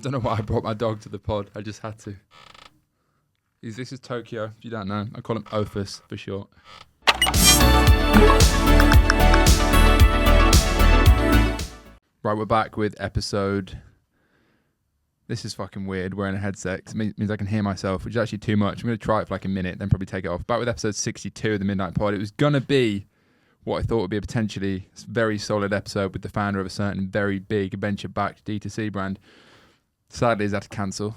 don't know why I brought my dog to the pod. I just had to. This is Tokyo, if you don't know. I call him Ophis for short. Right, we're back with episode... This is fucking weird, wearing a headset. It means I can hear myself, which is actually too much. I'm going to try it for like a minute, then probably take it off. Back with episode 62 of the Midnight Pod. It was going to be what I thought would be a potentially very solid episode with the founder of a certain very big venture-backed D2C brand. Sadly, he's had to cancel.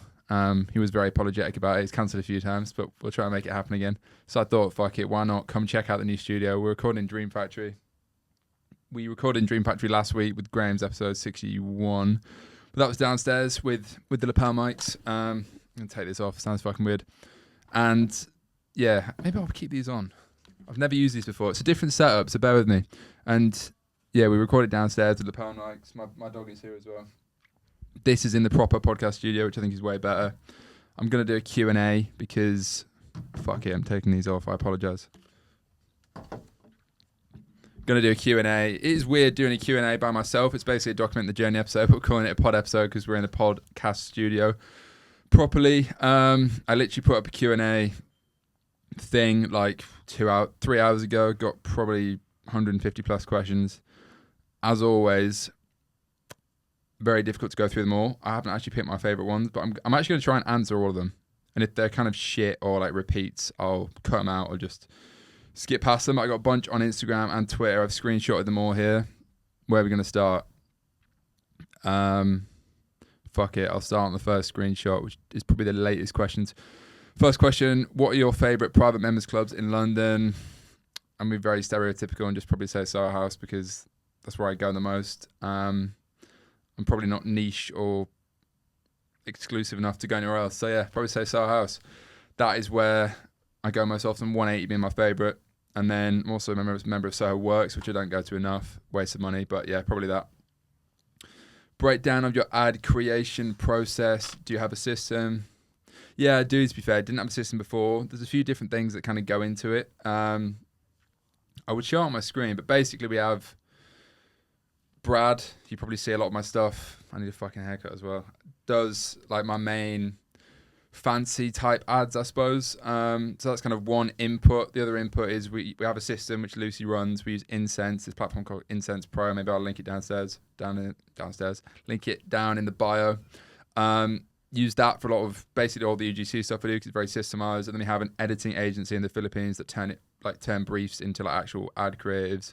He was very apologetic about it. He's cancelled a few times, but we'll try and make it happen again. So I thought, fuck it, why not come check out the new studio? We're recording in Dream Factory. We recorded in Dream Factory last week with Graham's episode 61. But that was downstairs with the lapel mics. I'm going to take this off. Sounds fucking weird. And yeah, maybe I'll keep these on. I've never used these before. It's a different setup, so bear with me. And yeah, we recorded downstairs with lapel mics. My dog is here as well. This is in the proper podcast studio, which I think is way better. I'm going to do a Q&A because, fuck it, I'm taking these off. I apologise. Going to do a Q&A. It is weird doing a Q&A by myself. It's basically a Document the Journey episode, but we're calling it a pod episode because we're in the podcast studio properly. I literally put up a Q&A thing like 3 hours ago. Got probably 150 plus questions. As always, very difficult to go through them all. I haven't actually picked my favourite ones, but I'm actually going to try and answer all of them. And if they're kind of shit or like repeats, I'll cut them out or just skip past them. I got a bunch on Instagram and Twitter. I've screenshotted them all here. Where are we going to start? Fuck it. I'll start on the first screenshot, which is probably the latest questions. First question, what are your favourite private members clubs in London? I'm being very stereotypical and just probably say Soho House because that's where I go the most. I'm probably not niche or exclusive enough to go anywhere else. So yeah, probably say Soho House. That is where I go most often, 180 being my favourite. And then I'm also a member of Soho Works, which I don't go to enough. Waste of money, but yeah, probably that. Breakdown of your ad creation process. Do you have a system? Yeah, I do, to be fair. I didn't have a system before. There's a few different things that kind of go into it. I would show it on my screen, but basically we have Brad. You probably see a lot of my stuff. I need a fucking haircut as well. Does like my main fancy type ads, I suppose. So that's kind of one input. The other input is we have a system which Lucy runs. We use Incense, this platform called Incense Pro. Maybe I'll link it downstairs. Link it down in the bio. Use that for a lot of basically all the UGC stuff we do because it's very systemized. And then we have an editing agency in the Philippines that turn briefs into like actual ad creatives.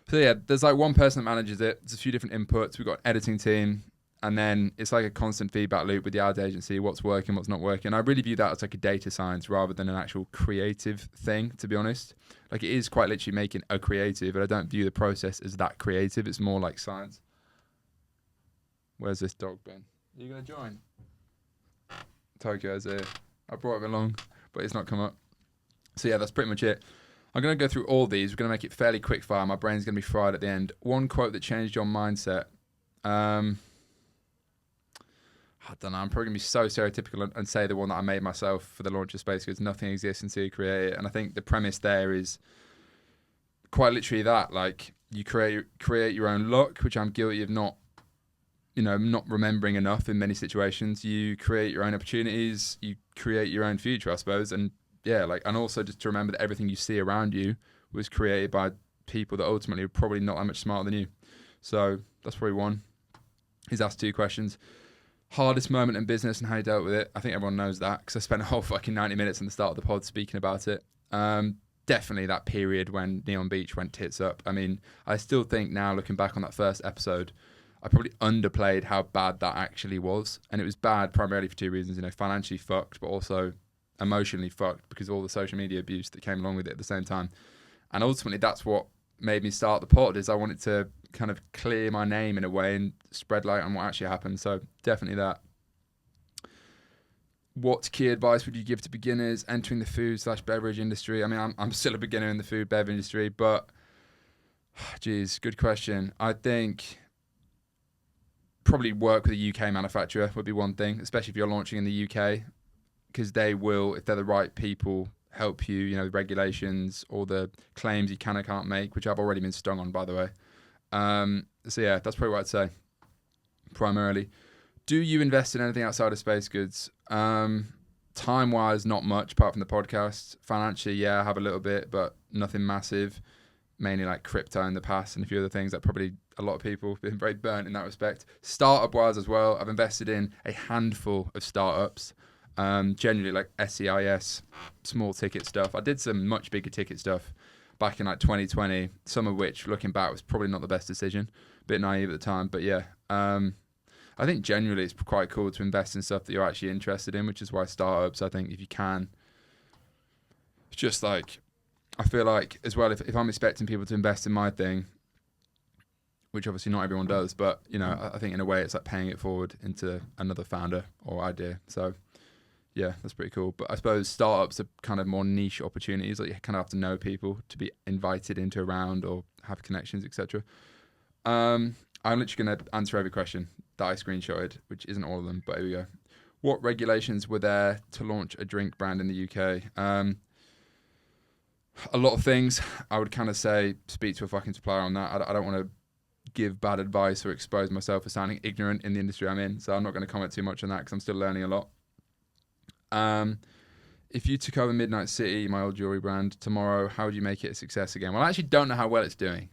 So yeah, there's like one person that manages it. There's a few different inputs. We've got an editing team. And then it's like a constant feedback loop with the ad agency, what's working, what's not working. I really view that as like a data science rather than an actual creative thing, to be honest. Like it is quite literally making a creative, but I don't view the process as that creative. It's more like science. Where's this dog been? Are you going to join? Tokyo's here. I brought him along, but it's not come up. So yeah, that's pretty much it. I'm going to go through all these. We're going to make it fairly quick fire. My brain's going to be fried at the end. One quote that changed your mindset. I don't know, I'm probably going to be so stereotypical and say the one that I made myself for the launch of Space Goods. Nothing exists until you create it. And I think the premise there is quite literally that. Like, you create your own luck, which I'm guilty of not remembering enough in many situations. You create your own opportunities. You create your own future, I suppose. And yeah, and also just to remember that everything you see around you was created by people that ultimately are probably not that much smarter than you. So that's probably one. He's asked 2 questions. Hardest moment in business and how you dealt with it. I think everyone knows that because I spent a whole fucking 90 minutes in the start of the pod speaking about it. Definitely that period when Neon Beach went tits up. I mean, I still think now looking back on that first episode, I probably underplayed how bad that actually was. And it was bad primarily for 2 reasons, financially fucked, but also emotionally fucked because of all the social media abuse that came along with it at the same time. And ultimately that's what made me start the pod is I wanted to kind of clear my name in a way and spread light on what actually happened. So definitely that. What key advice would you give to beginners entering the food/beverage industry? I mean, I'm still a beginner in the food bev industry, but geez, good question. I think probably work with a UK manufacturer would be one thing, especially if you're launching in the UK, because they will, if they're the right people, help you, the regulations or the claims you can or can't make, which I've already been stung on, by the way. So yeah, that's probably what I'd say, primarily. Do you invest in anything outside of space goods? Time-wise, not much apart from the podcast. Financially, yeah, I have a little bit, but nothing massive. Mainly like crypto in the past and a few other things that probably a lot of people have been very burnt in that respect. Startup-wise as well, I've invested in a handful of startups. Generally like SEIS, small ticket stuff. I did some much bigger ticket stuff back in like 2020, some of which, looking back, was probably not the best decision. A bit naive at the time, but yeah. I think generally it's quite cool to invest in stuff that you're actually interested in, which is why startups, I think if you can, it's just like, I feel like as well, if I'm expecting people to invest in my thing, which obviously not everyone does, but you know, I think in a way it's like paying it forward into another founder or idea. So yeah, that's pretty cool. But I suppose startups are kind of more niche opportunities. Like you kind of have to know people to be invited into a round or have connections, etc. I'm literally going to answer every question that I screenshotted, which isn't all of them, but here we go. What regulations were there to launch a drink brand in the UK? A lot of things. I would kind of say speak to a fucking supplier on that. I don't want to give bad advice or expose myself as sounding ignorant in the industry I'm in, so I'm not going to comment too much on that because I'm still learning a lot. If you took over Midnight City, my old jewelry brand, tomorrow, how would you make it a success again? Well, I actually don't know how well it's doing.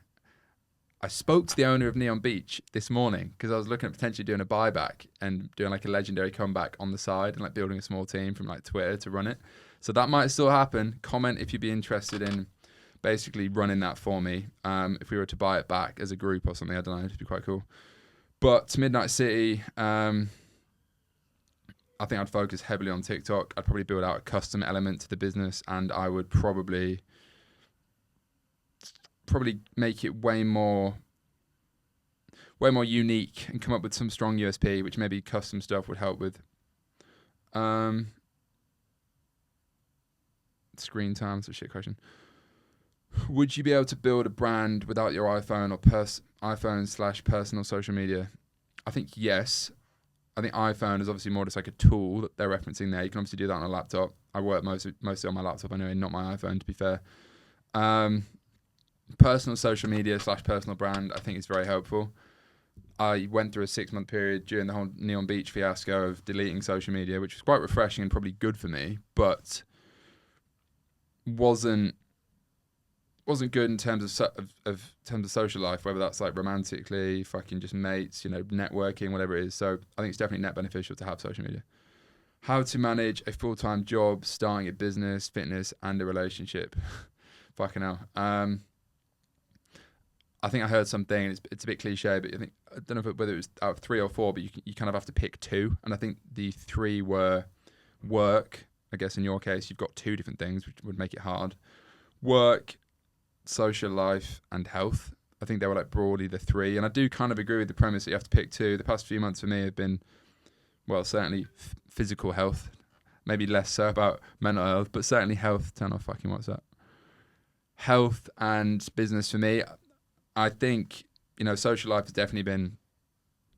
I spoke to the owner of Neon Beach this morning because I was looking at potentially doing a buyback and doing like a legendary comeback on the side and like building a small team from like Twitter to run it. So that might still happen. Comment if you'd be interested in basically running that for me. If we were to buy it back as a group or something, I don't know, it'd be quite cool. But to Midnight City, I think I'd focus heavily on TikTok. I'd probably build out a custom element to the business, and I would probably make it way more unique and come up with some strong USP, which maybe custom stuff would help with. Screen time, that's a shit question. Would you be able to build a brand without your iPhone or iPhone/personal social media? I think yes. I think iPhone is obviously more just like a tool that they're referencing there. You can obviously do that on a laptop. I work mostly on my laptop anyway, not my iPhone, to be fair. Personal social media / personal brand, I think is very helpful. I went through a 6-month period during the whole Neon Beach fiasco of deleting social media, which was quite refreshing and probably good for me, but wasn't good in terms of social life, whether that's like romantically, fucking just mates, you know, networking, whatever it is. So I think it's definitely net beneficial to have social media. How to manage a full-time job, starting a business, fitness, and a relationship. Fucking hell. I think I heard something, and it's a bit cliche, but I don't know whether it was out of 3 or 4, but you kind of have to pick 2. And I think the 3 were work. I guess in your case, you've got 2 different things, which would make it hard. Work, social life, and health. I think they were like broadly the 3. And I do kind of agree with the premise that you have to pick 2. The past few months for me have been, well, certainly physical health. Maybe less so about mental health, but certainly health. Turn off fucking WhatsApp. Health and business for me. I think, you know, social life has definitely been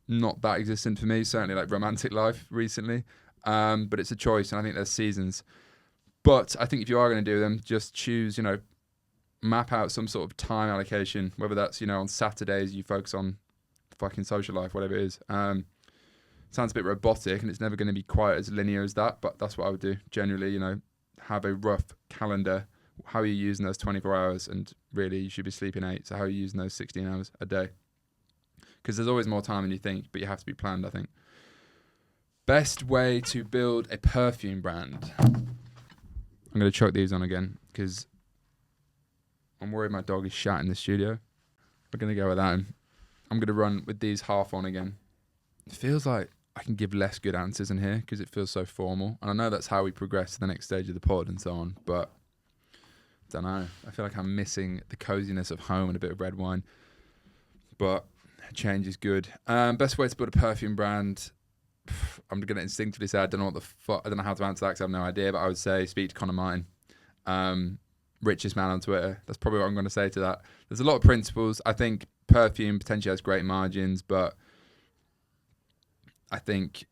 not that existent for me, certainly like romantic life recently. But it's a choice, and I think there's seasons. But I think if you are going to do them, just choose, you know, map out some sort of time allocation, whether that's, you know, on Saturdays you focus on fucking social life, whatever it is. Sounds a bit robotic, and it's never going to be quite as linear as that, but that's what I would do. Generally, you know, have a rough calendar. How are you using those 24 hours? And really, you should be sleeping 8. So how are you using those 16 hours a day? Because there's always more time than you think, but you have to be planned, I think. Best way to build a perfume brand. I'm going to chuck these on again because I'm worried my dog is shat in the studio. We're going to go without him. I'm going to run with these half on again. It feels like I can give less good answers in here because it feels so formal. And I know that's how we progress to the next stage of the pod and so on, but don't know. I feel like I'm missing the coziness of home and a bit of red wine. But change is good. Best way to build a perfume brand. I'm going to instinctively say I don't know what the fuck. I don't know how to answer that because I have no idea. But I would say speak to Conor Martin, richest man on Twitter. That's probably what I'm going to say to that. There's a lot of principles. I think perfume potentially has great margins, but I think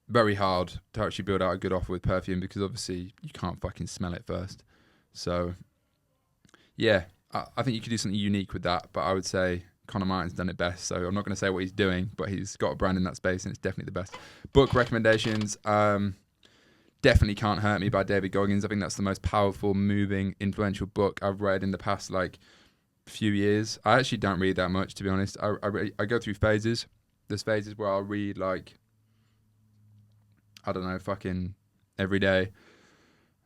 very hard to actually build out a good offer with perfume because obviously you can't fucking smell it first. So, yeah, I think you could do something unique with that, but I would say Conor Martin's done it best, so I'm not going to say what he's doing, but he's got a brand in that space, and it's definitely the best. Book recommendations, definitely Can't Hurt Me by David Goggins. I think that's the most powerful, moving, influential book I've read in the past few years. I actually don't read that much, to be honest. I go through phases. There's phases where I'll read I don't know, fucking every day.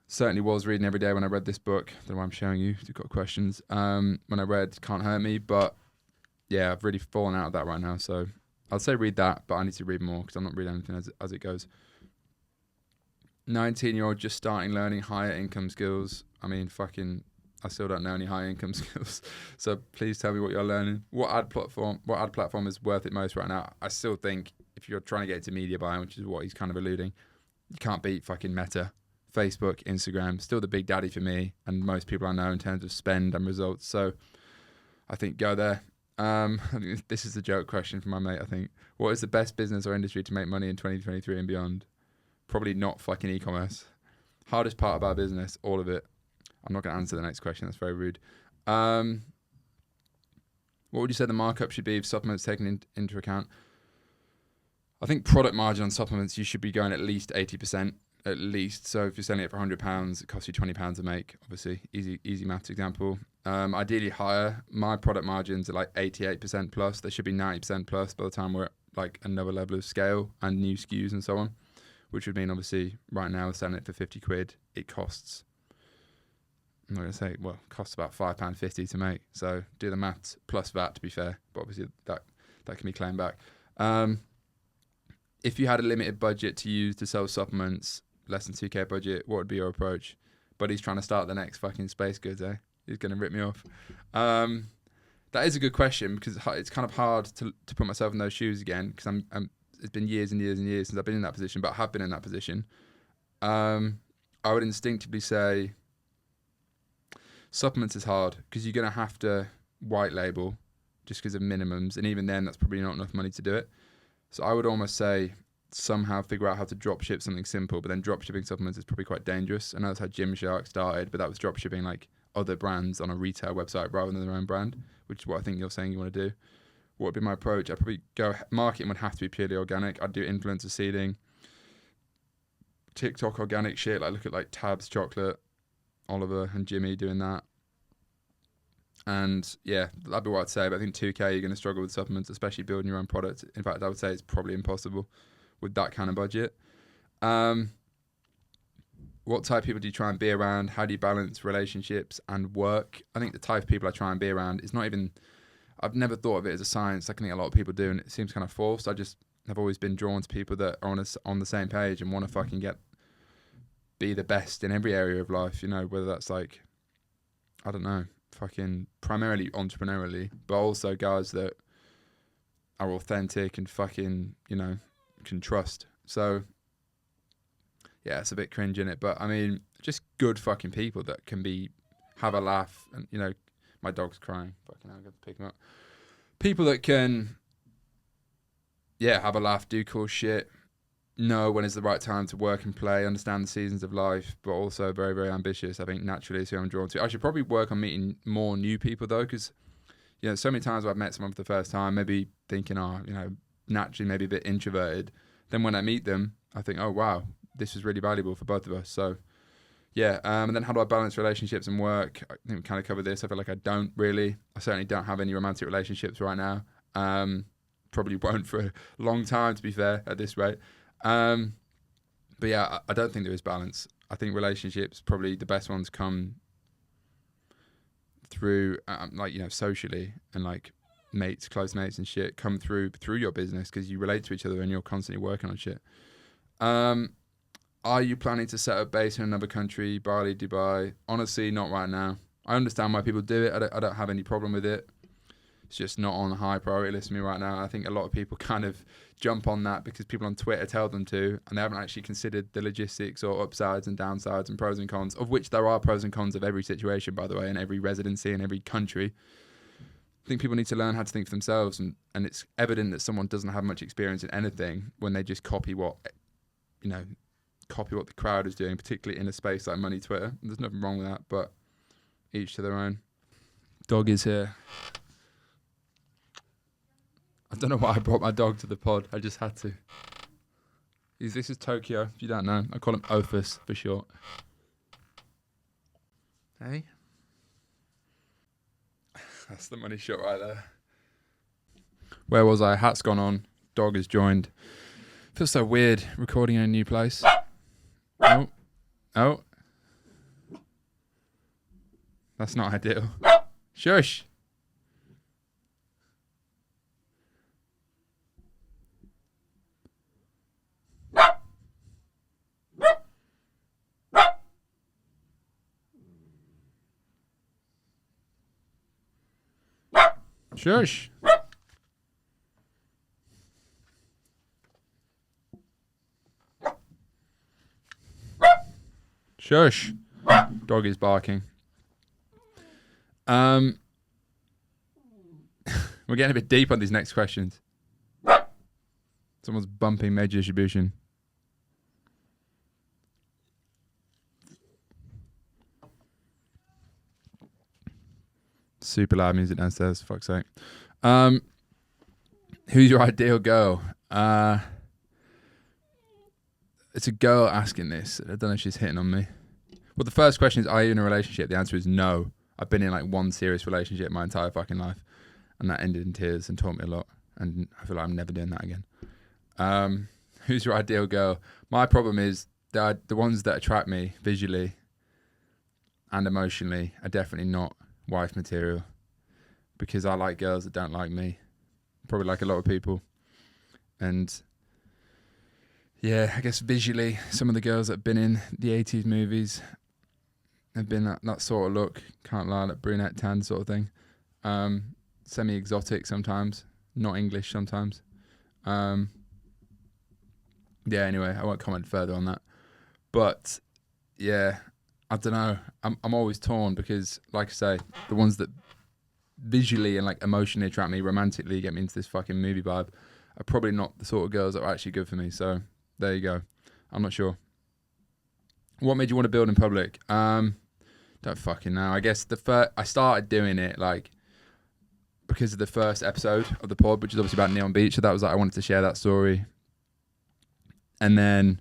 Certainly was reading every day when I read this book. That's why I'm showing you if you've got questions. When I read Can't Hurt Me, but yeah, I've really fallen out of that right now. So I'll say read that, but I need to read more because I'm not reading anything as it goes. 19-year-old just starting learning higher income skills. I mean, I still don't know any high income skills. So please tell me what you're learning. What ad platform is worth it most right now? I still think if you're trying to get into media buying, which is what he's kind of alluding, you can't beat fucking Meta. Facebook, Instagram, still the big daddy for me and most people I know in terms of spend and results. So I think go there. This is a joke question from my mate, I think. What is the best business or industry to make money in 2023 and beyond? Probably not fucking e-commerce. Hardest part of our business, all of it. I'm not going to answer the next question. That's very rude. What would you say the markup should be if supplements taken into account? I think product margin on supplements, you should be going at least 80%. At least. So if you're selling it for £100, it costs you £20 to make. Obviously, easy maths example. Ideally higher. My product margins are 88% plus. They should be 90% plus by the time we're at another level of scale and new SKUs and so on. Which would mean obviously right now we're selling it for 50 quid. It costs, I'm not going to say, costs about £5.50 to make. So do the maths plus VAT to be fair. But obviously that can be claimed back. If you had a limited budget to use to sell supplements, less than 2k budget, what would be your approach? But he's trying to start the next fucking Space Goods, eh? He's going to rip me off. That is a good question because it's kind of hard to put myself in those shoes again because it's been years and years and years since I've been in that position, but I have been in that position. I would instinctively say supplements is hard because you're going to have to white label just because of minimums, and even then that's probably not enough money to do it. So I would almost say somehow figure out how to drop ship something simple, but then drop shipping supplements is probably quite dangerous. I know that's how Gymshark started, but that was drop shipping other brands on a retail website rather than their own brand, which is what I think you're saying you want to do. What would be my approach? I'd probably go, marketing would have to be purely organic. I'd do influencer seeding, TikTok organic shit, look at Tabs Chocolate, Oliver and Jimmy doing that. And yeah, that'd be what I'd say. But I think 2k, you're going to struggle with supplements, especially building your own product. In fact, I would say it's probably impossible with that kind of budget. What type of people do you try and be around? How do you balance relationships and work? I think the type of people I try and be around is not even, I've never thought of it as a science. I think a lot of people do, and it seems kind of forced. I just have always been drawn to people that are on the same page and want to fucking be the best in every area of life, whether that's I don't know, fucking primarily entrepreneurially, but also guys that are authentic and fucking, can trust. So yeah, it's a bit cringe in it, but I mean, just good fucking people that can have a laugh. And my dog's crying. Fucking hell, I got to pick him up. People that can, have a laugh, do cool shit, know when is the right time to work and play, understand the seasons of life, but also very, very ambitious. I think naturally is who I'm drawn to. I should probably work on meeting more new people though, because so many times where I've met someone for the first time, maybe thinking, naturally maybe a bit introverted. Then when I meet them, I think, oh wow, this was really valuable for both of us. So yeah, and then how do I balance relationships and work? I think we kind of covered this. I feel like I don't really. I certainly don't have any romantic relationships right now. Probably won't for a long time, to be fair, at this rate. But yeah, I don't think there is balance. I think relationships, probably the best ones come through, socially, and mates, close mates and shit come through your business because you relate to each other and you're constantly working on shit. Are you planning to set up base in another country, Bali, Dubai? Honestly, not right now. I understand why people do it. I don't have any problem with it. It's just not on the high priority list for me right now. I think a lot of people kind of jump on that because people on Twitter tell them to, and they haven't actually considered the logistics or upsides and downsides and pros and cons, of which there are pros and cons of every situation, by the way, and every residency in every country. I think people need to learn how to think for themselves, and it's evident that someone doesn't have much experience in anything when they just copy what the crowd is doing, particularly in a space like money Twitter. There's nothing wrong with that, but each to their own. Dog is here. don't know why I brought my dog to the pod. I just had to. This is Tokyo, if you don't know. I call him Ophis for short. Hey? That's the money shot right there. Where was I? Hat's gone on. Dog has joined. Feels so weird recording in a new place. Oh. Oh. That's not ideal. Shush. Shush. Shush. Dog is barking. We're getting a bit deep on these next questions. Someone's bumping major distribution. Super loud music downstairs, for fuck's sake. Who's your ideal girl? It's a girl asking this. I don't know if she's hitting on me. Well, the first question is, are you in a relationship? The answer is no. I've been in like one serious relationship my entire fucking life, and that ended in tears and taught me a lot, and I feel like I'm never doing that again. Who's your ideal girl? My problem is that the ones that attract me visually and emotionally are definitely not wife material, because I like girls that don't like me, probably like a lot of people. And yeah, I guess visually, some of the girls that have been in the 80s movies have been that sort of look, can't lie, that brunette tan sort of thing. Semi-exotic sometimes, not English sometimes. Yeah, anyway, I won't comment further on that. But yeah, I don't know. I'm always torn because, like I say, the ones that visually and like emotionally attract me, romantically get me into this fucking movie vibe, are probably not the sort of girls that are actually good for me. So there you go. I'm not sure. What made you want to build in public? Don't fucking know. I guess I started doing it like because of the first episode of the pod, which is obviously about Neon Beach. So that was like I wanted to share that story. And then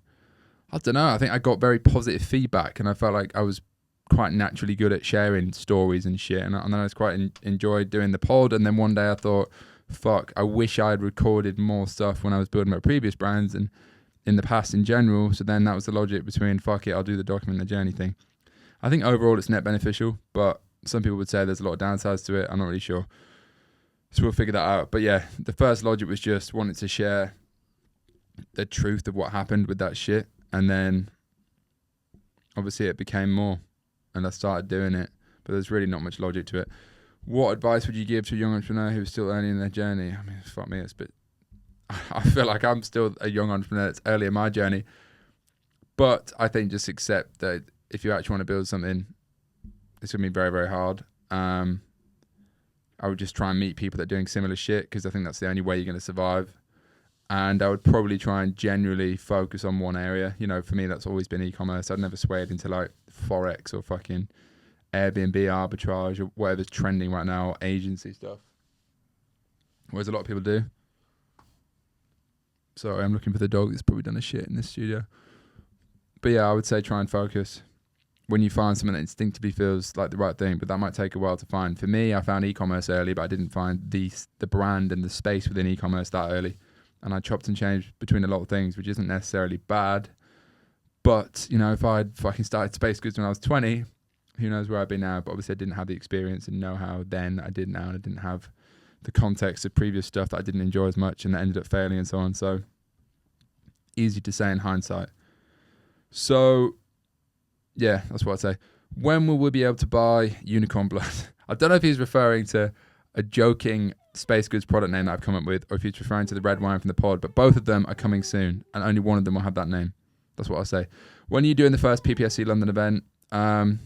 I don't know. I think I got very positive feedback, and I felt like I was quite naturally good at sharing stories and shit. And I was quite enjoyed doing the pod. And then one day I thought, fuck, I wish I had recorded more stuff when I was building my previous brands and in the past in general. So then that was the logic between, fuck it, I'll do the document the journey thing. I think overall it's net beneficial, but some people would say there's a lot of downsides to it. I'm not really sure. So we'll figure that out. But yeah, the first logic was just wanting to share the truth of what happened with that shit. And then obviously it became more, and I started doing it, but there's really not much logic to it. What advice would you give to a young entrepreneur who's still early in their journey? I mean, fuck me, it's a bit... I feel like I'm still a young entrepreneur that's early in my journey. But I think just accept that if you actually want to build something, it's going to be very, very hard. I would just try and meet people that are doing similar shit, because I think that's the only way you're going to survive. And I would probably try and generally focus on one area. You know, for me, that's always been e-commerce. I'd never swayed into like Forex or fucking Airbnb arbitrage or whatever's trending right now, agency stuff. Whereas a lot of people do. Sorry, I'm looking for the dog that's probably done a shit in this studio. But yeah, I would say try and focus when you find something that instinctively feels like the right thing, but that might take a while to find. For me, I found e-commerce early, but I didn't find the brand and the space within e-commerce that early. And I chopped and changed between a lot of things, which isn't necessarily bad. But, you know, if I'd fucking started Space Goods when I was 20, who knows where I'd be now. But obviously I didn't have the experience and know-how then I did now, and I didn't have the context of previous stuff that I didn't enjoy as much and that ended up failing and so on. So easy to say in hindsight. So yeah, that's what I'd say. When will we be able to buy Unicorn Blood? I don't know if he's referring to a joking Space Goods product name that I've come up with, or if he's referring to the red wine from the pod, but both of them are coming soon, and only one of them will have that name. That's what I'll say. When are you doing the first PPSC London event? I'm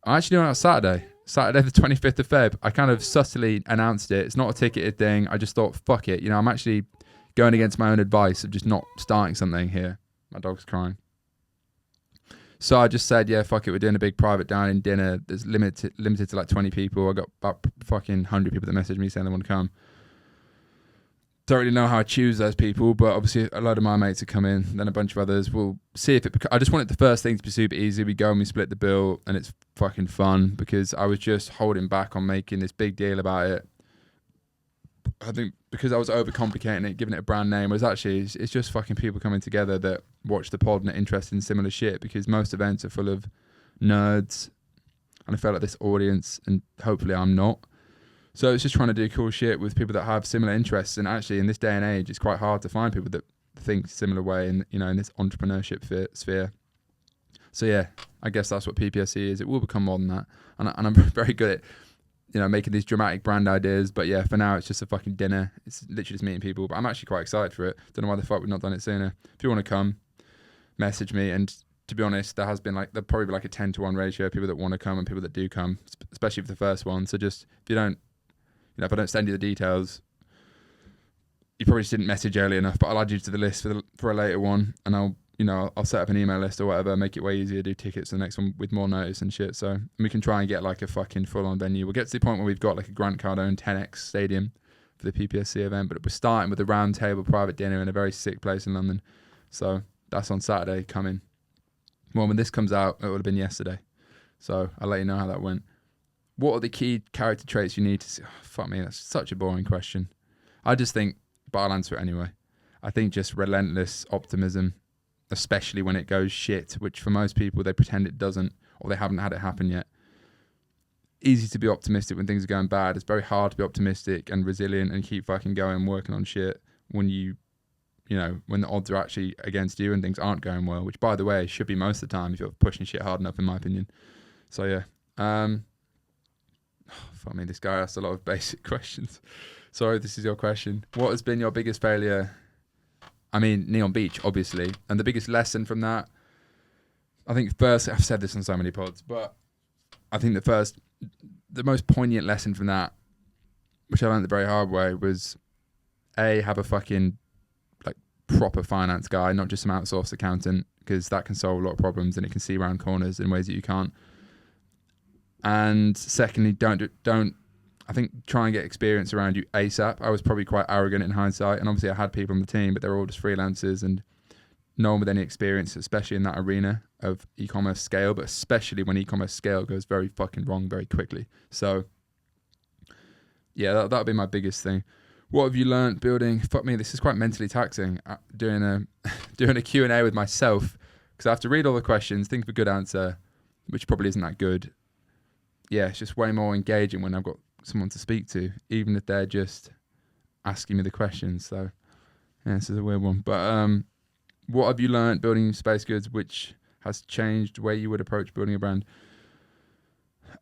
actually doing it on Saturday the 25th of Feb. I kind of subtly announced it. It's not a ticketed thing. I just thought, fuck it. You know, I'm actually going against my own advice of just not starting something here. My dog's crying. So I just said, yeah, fuck it. We're doing a big private dining dinner. There's limited to like 20 people. I got about fucking 100 people that messaged me saying they want to come. don't really know how I choose those people, but obviously a lot of my mates have come in, then a bunch of others. We'll see if it. I just wanted the first thing to be super easy. We go and we split the bill, and it's fucking fun because I was just holding back on making this big deal about it. I think because I was overcomplicating it, giving it a brand name, whereas actually it's just fucking people coming together that watch the pod and are interested in similar shit, because most events are full of nerds, and I felt like this audience, and hopefully I'm not. So it's just trying to do cool shit with people that have similar interests, and actually in this day and age, it's quite hard to find people that think similar way in in this entrepreneurship sphere. So yeah, I guess that's what PPSC is. It will become more than that, and I'm very good at making these dramatic brand ideas. But yeah, for now it's just a fucking dinner. It's literally just meeting people. But I'm actually quite excited for it. Don't know why the fuck we've not done it sooner. If you want to come, message me. And to be honest, there'll probably be like a 10-to-1 ratio of people that want to come and people that do come, especially for the first one. So just if you don't. If I don't send you the details, you probably just didn't message early enough, but I'll add you to the list for a later one, and I'll set up an email list or whatever, make it way easier, do tickets to the next one with more notice and shit. So we can try and get like a fucking full-on venue. We'll get to the point where we've got like a Grant Cardone 10X stadium for the PPSC event, but we're starting with a round table private dinner in a very sick place in London. So that's on Saturday coming. Well, when this comes out, it would have been yesterday. So I'll let you know how that went. What are the key character traits you need to see? Oh, fuck me, that's such a boring question. I just think, but I'll answer it anyway. I think just relentless optimism, especially when it goes shit, which for most people, they pretend it doesn't, or they haven't had it happen yet. Easy to be optimistic when things are going bad. It's very hard to be optimistic and resilient and keep fucking going and working on shit when when the odds are actually against you and things aren't going well, which by the way, should be most of the time if you're pushing shit hard enough, in my opinion. So yeah. Fuck me, this guy asked a lot of basic questions. Sorry, this is your question. What has been your biggest failure? I mean, Neon Beach, obviously. And the biggest lesson from that, I think first, I've said this on so many pods, but I think the most poignant lesson from that, which I learned the very hard way, was have a fucking like proper finance guy, not just some outsourced accountant, because that can solve a lot of problems and it can see around corners in ways that you can't. And secondly, don't. I think try and get experience around you ASAP. I was probably quite arrogant in hindsight, and obviously I had people on the team, but they were all just freelancers and no one with any experience, especially in that arena of e-commerce scale, but especially when e-commerce scale goes very fucking wrong very quickly. So yeah, that would be my biggest thing. What have you learned building? Fuck me, this is quite mentally taxing. Doing a Q&A with myself, because I have to read all the questions, think of a good answer, which probably isn't that good. Yeah, it's just way more engaging when I've got someone to speak to, even if they're just asking me the questions. So yeah, this is a weird one. But what have you learned building Space Goods, which has changed the way you would approach building a brand?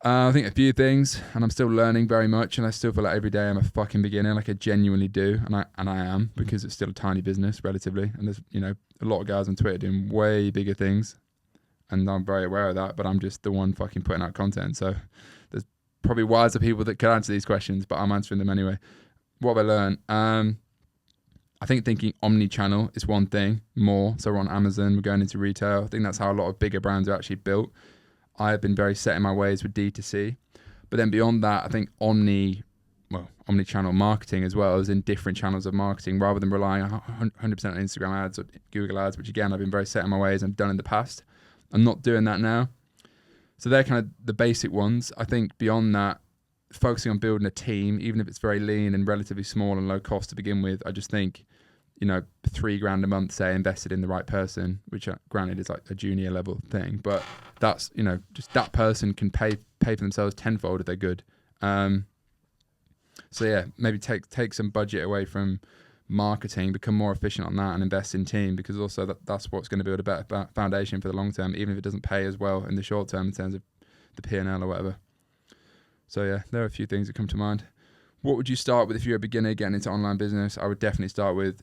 I think a few things, and I'm still learning very much, and I still feel like every day I'm a fucking beginner, like I genuinely do, and I am, because it's still a tiny business relatively, and there's a lot of guys on Twitter doing way bigger things, and I'm very aware of that, but I'm just the one fucking putting out content. So there's probably wiser people that could answer these questions, but I'm answering them anyway. What have I learned? I think thinking omni-channel is one thing more. So we're on Amazon, we're going into retail. I think that's how a lot of bigger brands are actually built. I have been very set in my ways with D2C. But then beyond that, I think omni-channel marketing as well, as in different channels of marketing, rather than relying 100% on Instagram ads or Google ads, which again, I've been very set in my ways and done in the past. I'm not doing that now. So they're kind of the basic ones. I think beyond that, focusing on building a team, even if it's very lean and relatively small and low cost to begin with, I just think, $3,000 a month, say, invested in the right person, which granted is like a junior level thing, but that's, just that person can pay for themselves tenfold if they're good. So yeah, maybe take some budget away from marketing, become more efficient on that, and invest in team, because also that's what's going to build a better foundation for the long term, even if it doesn't pay as well in the short term in terms of the P&L or whatever. So yeah, there are a few things that come to mind. What would you start with if you're a beginner getting into online business? I would definitely start with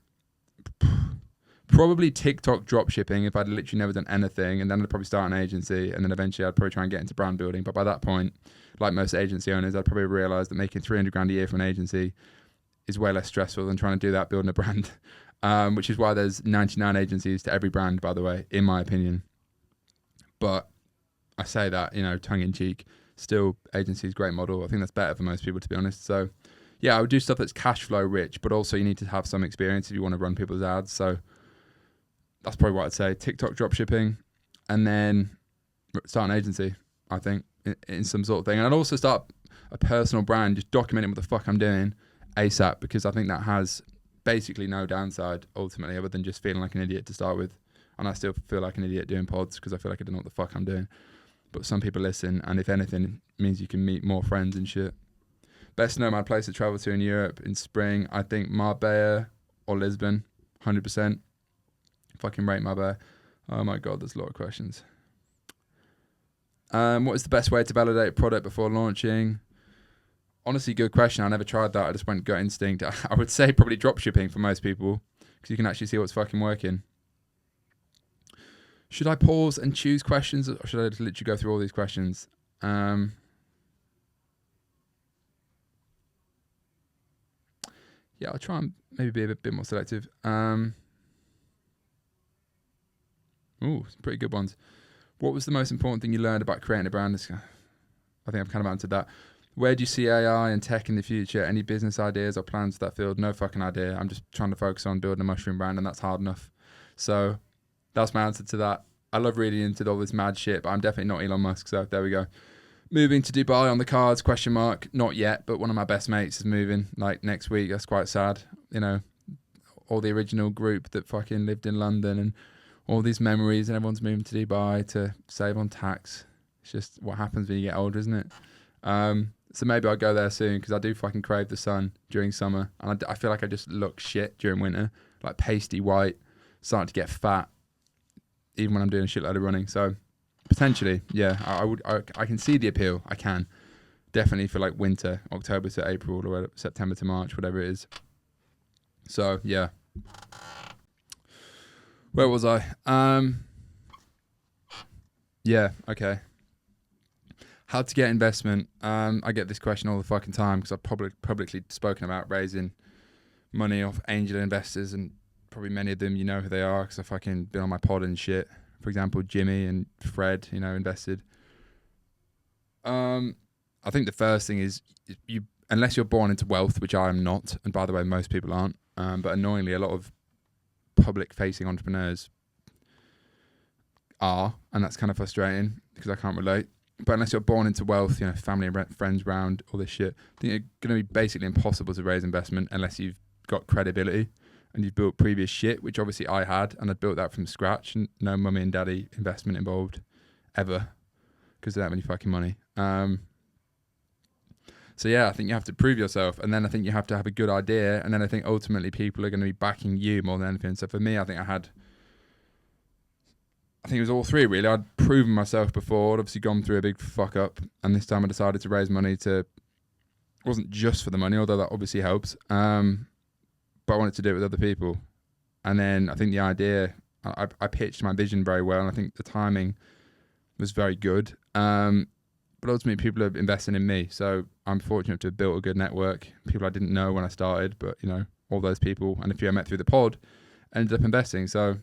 probably TikTok drop shipping if I'd literally never done anything, and then I'd probably start an agency, and then eventually I'd probably try and get into brand building. But by that point, like most agency owners, I'd probably realize that making $300,000 a year for an agency is way less stressful than trying to do that building a brand, which is why there's 99 agencies to every brand, by the way, in my opinion. But I say that, tongue in cheek, still agency is a great model. I think that's better for most people, to be honest. So yeah, I would do stuff that's cash flow rich, but also you need to have some experience if you want to run people's ads. So that's probably what I'd say. TikTok dropshipping, and then start an agency, I think, in some sort of thing. And I'd also start a personal brand, just documenting what the fuck I'm doing ASAP, because I think that has basically no downside ultimately, other than just feeling like an idiot to start with. And I still feel like an idiot doing pods because I feel like I don't know what the fuck I'm doing. But some people listen, and if anything, it means you can meet more friends and shit. Best nomad place to travel to in Europe in spring, I think Marbella or Lisbon, 100%. Fucking rate Marbella. Oh my God, there's a lot of questions. What is the best way to validate a product before launching? Honestly, good question. I never tried that. I just went gut instinct. I would say probably drop shipping for most people, because you can actually see what's fucking working. Should I pause and choose questions, or should I just literally go through all these questions? Yeah, I'll try and maybe be a bit more selective. Ooh, some pretty good ones. What was the most important thing you learned about creating a brand? I think I've kind of answered that. Where do you see AI and tech in the future? Any business ideas or plans for that field? No fucking idea. I'm just trying to focus on building a mushroom brand, and that's hard enough. So that's my answer to that. I love reading into all this mad shit, but I'm definitely not Elon Musk, so there we go. Moving to Dubai on the cards, question mark. Not yet, but one of my best mates is moving, like, next week. That's quite sad. You know, all the original group that fucking lived in London and all these memories, and everyone's moving to Dubai to save on tax. It's just what happens when you get older, isn't it? So maybe I'll go there soon, because I do fucking crave the sun during summer. And I feel like I just look shit during winter, like pasty white, starting to get fat, even when I'm doing a shitload of running. So potentially, yeah, I can see the appeal. I can definitely for like winter, October to April, or whatever, September to March, whatever it is. So yeah. Where was I? Yeah, okay. How to get investment? I get this question all the fucking time, because I've publicly spoken about raising money off angel investors, and probably many of them, you know who they are, because I've fucking been on my pod and shit. For example, Jimmy and Fred, you know, invested. I think the first thing is, you, unless you're born into wealth, which I am not, and by the way, most people aren't, but annoyingly, a lot of public-facing entrepreneurs are, and that's kind of frustrating, because I can't relate. But unless you're born into wealth, you know, family and friends round, all this shit, I think it's going to be basically impossible to raise investment unless you've got credibility and you've built previous shit, which obviously I had, and I built that from scratch, and no mummy and daddy investment involved ever, because they don't have any fucking money. So yeah, I think you have to prove yourself, and then I think you have to have a good idea, and then I think ultimately people are going to be backing you more than anything. So for me, I think it was all three really. I'd proven myself before, I'd obviously gone through a big fuck up, and this time I decided to raise money it wasn't just for the money, although that obviously helps, but I wanted to do it with other people. And then I think the idea, I pitched my vision very well, and I think the timing was very good. But ultimately people are investing in me, so I'm fortunate to have built a good network. People I didn't know when I started, but you know, all those people, and a few I met through the pod, ended up investing. So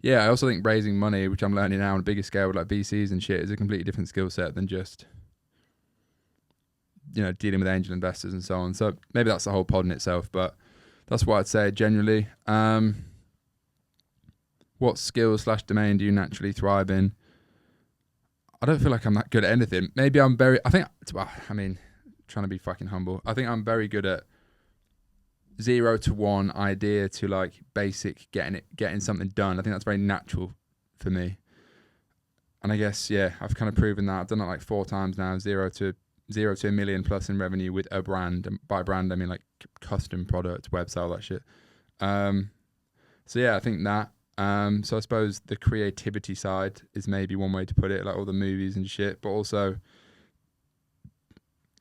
yeah, I also think raising money, which I'm learning now on a bigger scale with like VCs and shit, is a completely different skill set than just, you know, dealing with angel investors and so on. So maybe that's the whole pod in itself, but that's what I'd say generally. What skills / domain do you naturally thrive in? I don't feel like I'm that good at anything. Maybe I'm trying to be fucking humble. I think I'm very good at 0 to 1 idea to like basic getting something done. I think that's very natural for me. And I guess, yeah, I've kind of proven that. I've done it like 4 times now, 0 to $1 million plus in revenue with a brand. And by brand, I mean like custom product, website, all that shit. So yeah, I think that. So I suppose the creativity side is maybe one way to put it, like all the movies and shit, but also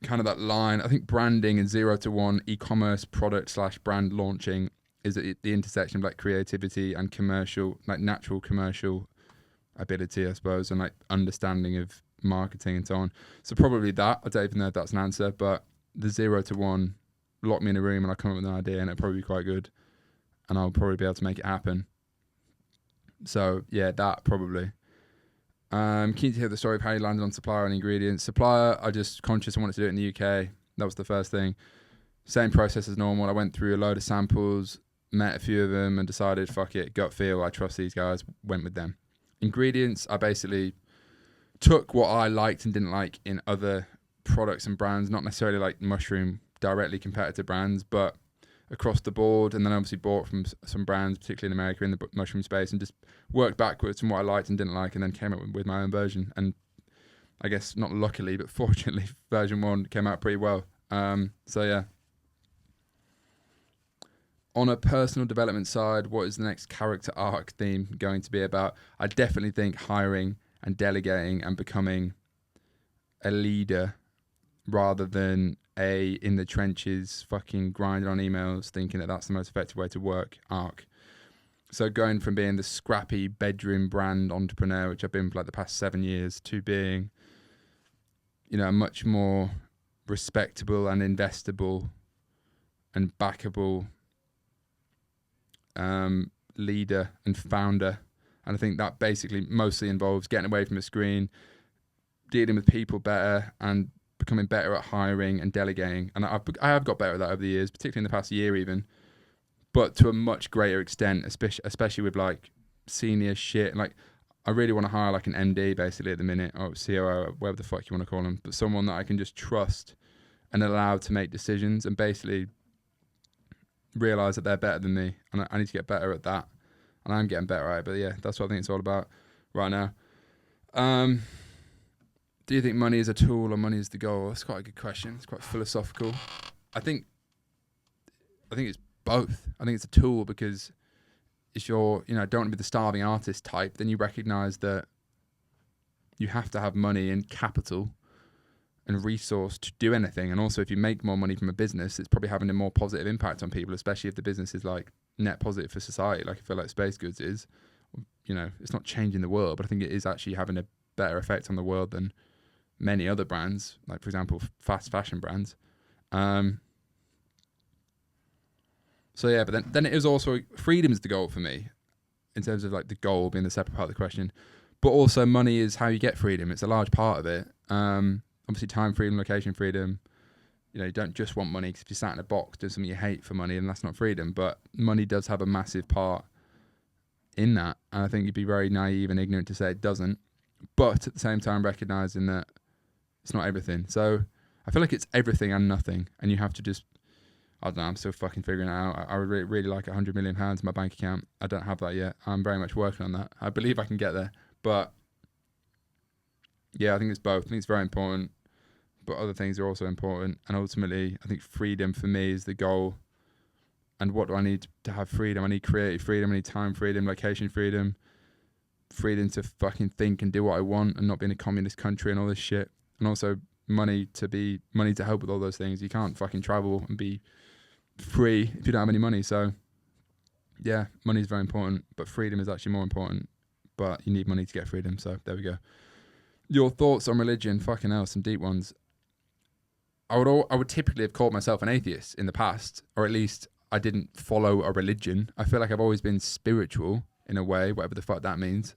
kind of that line. I think branding and 0 to 1 e-commerce product / brand launching is at the intersection of like creativity and commercial, like natural commercial ability, I suppose, and like understanding of marketing and so on. So probably that. I don't even know if that's an answer, but the 0 to 1, lock me in a room and I'll come up with an idea and it'll probably be quite good, and I'll probably be able to make it happen. So yeah, that probably. Keen to hear the story of how you landed on supplier and ingredients. Supplier, I just conscious I wanted to do it in the UK. That was the first thing. Same process as normal. I went through a load of samples, met a few of them, and decided, fuck it, gut feel, I trust these guys, went with them. Ingredients, I basically took what I liked and didn't like in other products and brands, not necessarily like mushroom directly competitor brands, but across the board, and then obviously bought from some brands, particularly in America in the mushroom space, and just worked backwards from what I liked and didn't like, and then came up with my own version. And I guess not luckily, but fortunately, version 1 came out pretty well. So yeah. On a personal development side, what is the next character arc theme going to be about? I definitely think hiring and delegating and becoming a leader rather than a in the trenches fucking grinding on emails thinking that that's the most effective way to work arc. So going from being the scrappy bedroom brand entrepreneur, which I've been for like the past 7 years, to being, you know, a much more respectable and investable and backable leader and founder. And I think that basically mostly involves getting away from the screen, dealing with people better, and becoming better at hiring and delegating. And I have got better at that over the years, particularly in the past year even, but to a much greater extent, especially with like senior shit. Like I really want to hire like an MD basically at the minute, or COO, whatever the fuck you want to call them, but someone that I can just trust and allow to make decisions, and basically realize that they're better than me, and I need to get better at that, and I'm getting better at it. But yeah, that's what I think it's all about right now. Do you think money is a tool or money is the goal? That's quite a good question. It's quite philosophical. I think it's both. I think it's a tool because if you're, you know, don't want to be the starving artist type, then you recognize that you have to have money and capital and resource to do anything. And also if you make more money from a business, it's probably having a more positive impact on people, especially if the business is like net positive for society, like I feel like Space Goods is. You know, it's not changing the world, but I think it is actually having a better effect on the world than many other brands, like for example fast fashion brands. So yeah, but then it is also freedom is the goal for me, in terms of like the goal being the separate part of the question, but also money is how you get freedom. It's a large part of it. Obviously time freedom, location freedom. You know, you don't just want money, because if you're sat in a box doing something you hate for money, then that's not freedom. But money does have a massive part in that, and I think you'd be very naive and ignorant to say it doesn't. But at the same time, recognizing that it's not everything. So I feel like it's everything and nothing, and you have to just, I don't know, I'm still fucking figuring it out. I would really like £100 million in my bank account. I don't have that yet. I'm very much working on that. I believe I can get there. But yeah, I think it's both. I think it's very important, but other things are also important. And ultimately, I think freedom for me is the goal. And what do I need to have freedom? I need creative freedom. I need time freedom, location freedom, freedom to fucking think and do what I want and not be in a communist country and all this shit. And also money to help with all those things. You can't fucking travel and be free if you don't have any money. So yeah, money is very important, but freedom is actually more important. But you need money to get freedom. So there we go. Your thoughts on religion? Fucking hell, some deep ones. I would typically have called myself an atheist in the past, or at least I didn't follow a religion. I feel like I've always been spiritual in a way, whatever the fuck that means.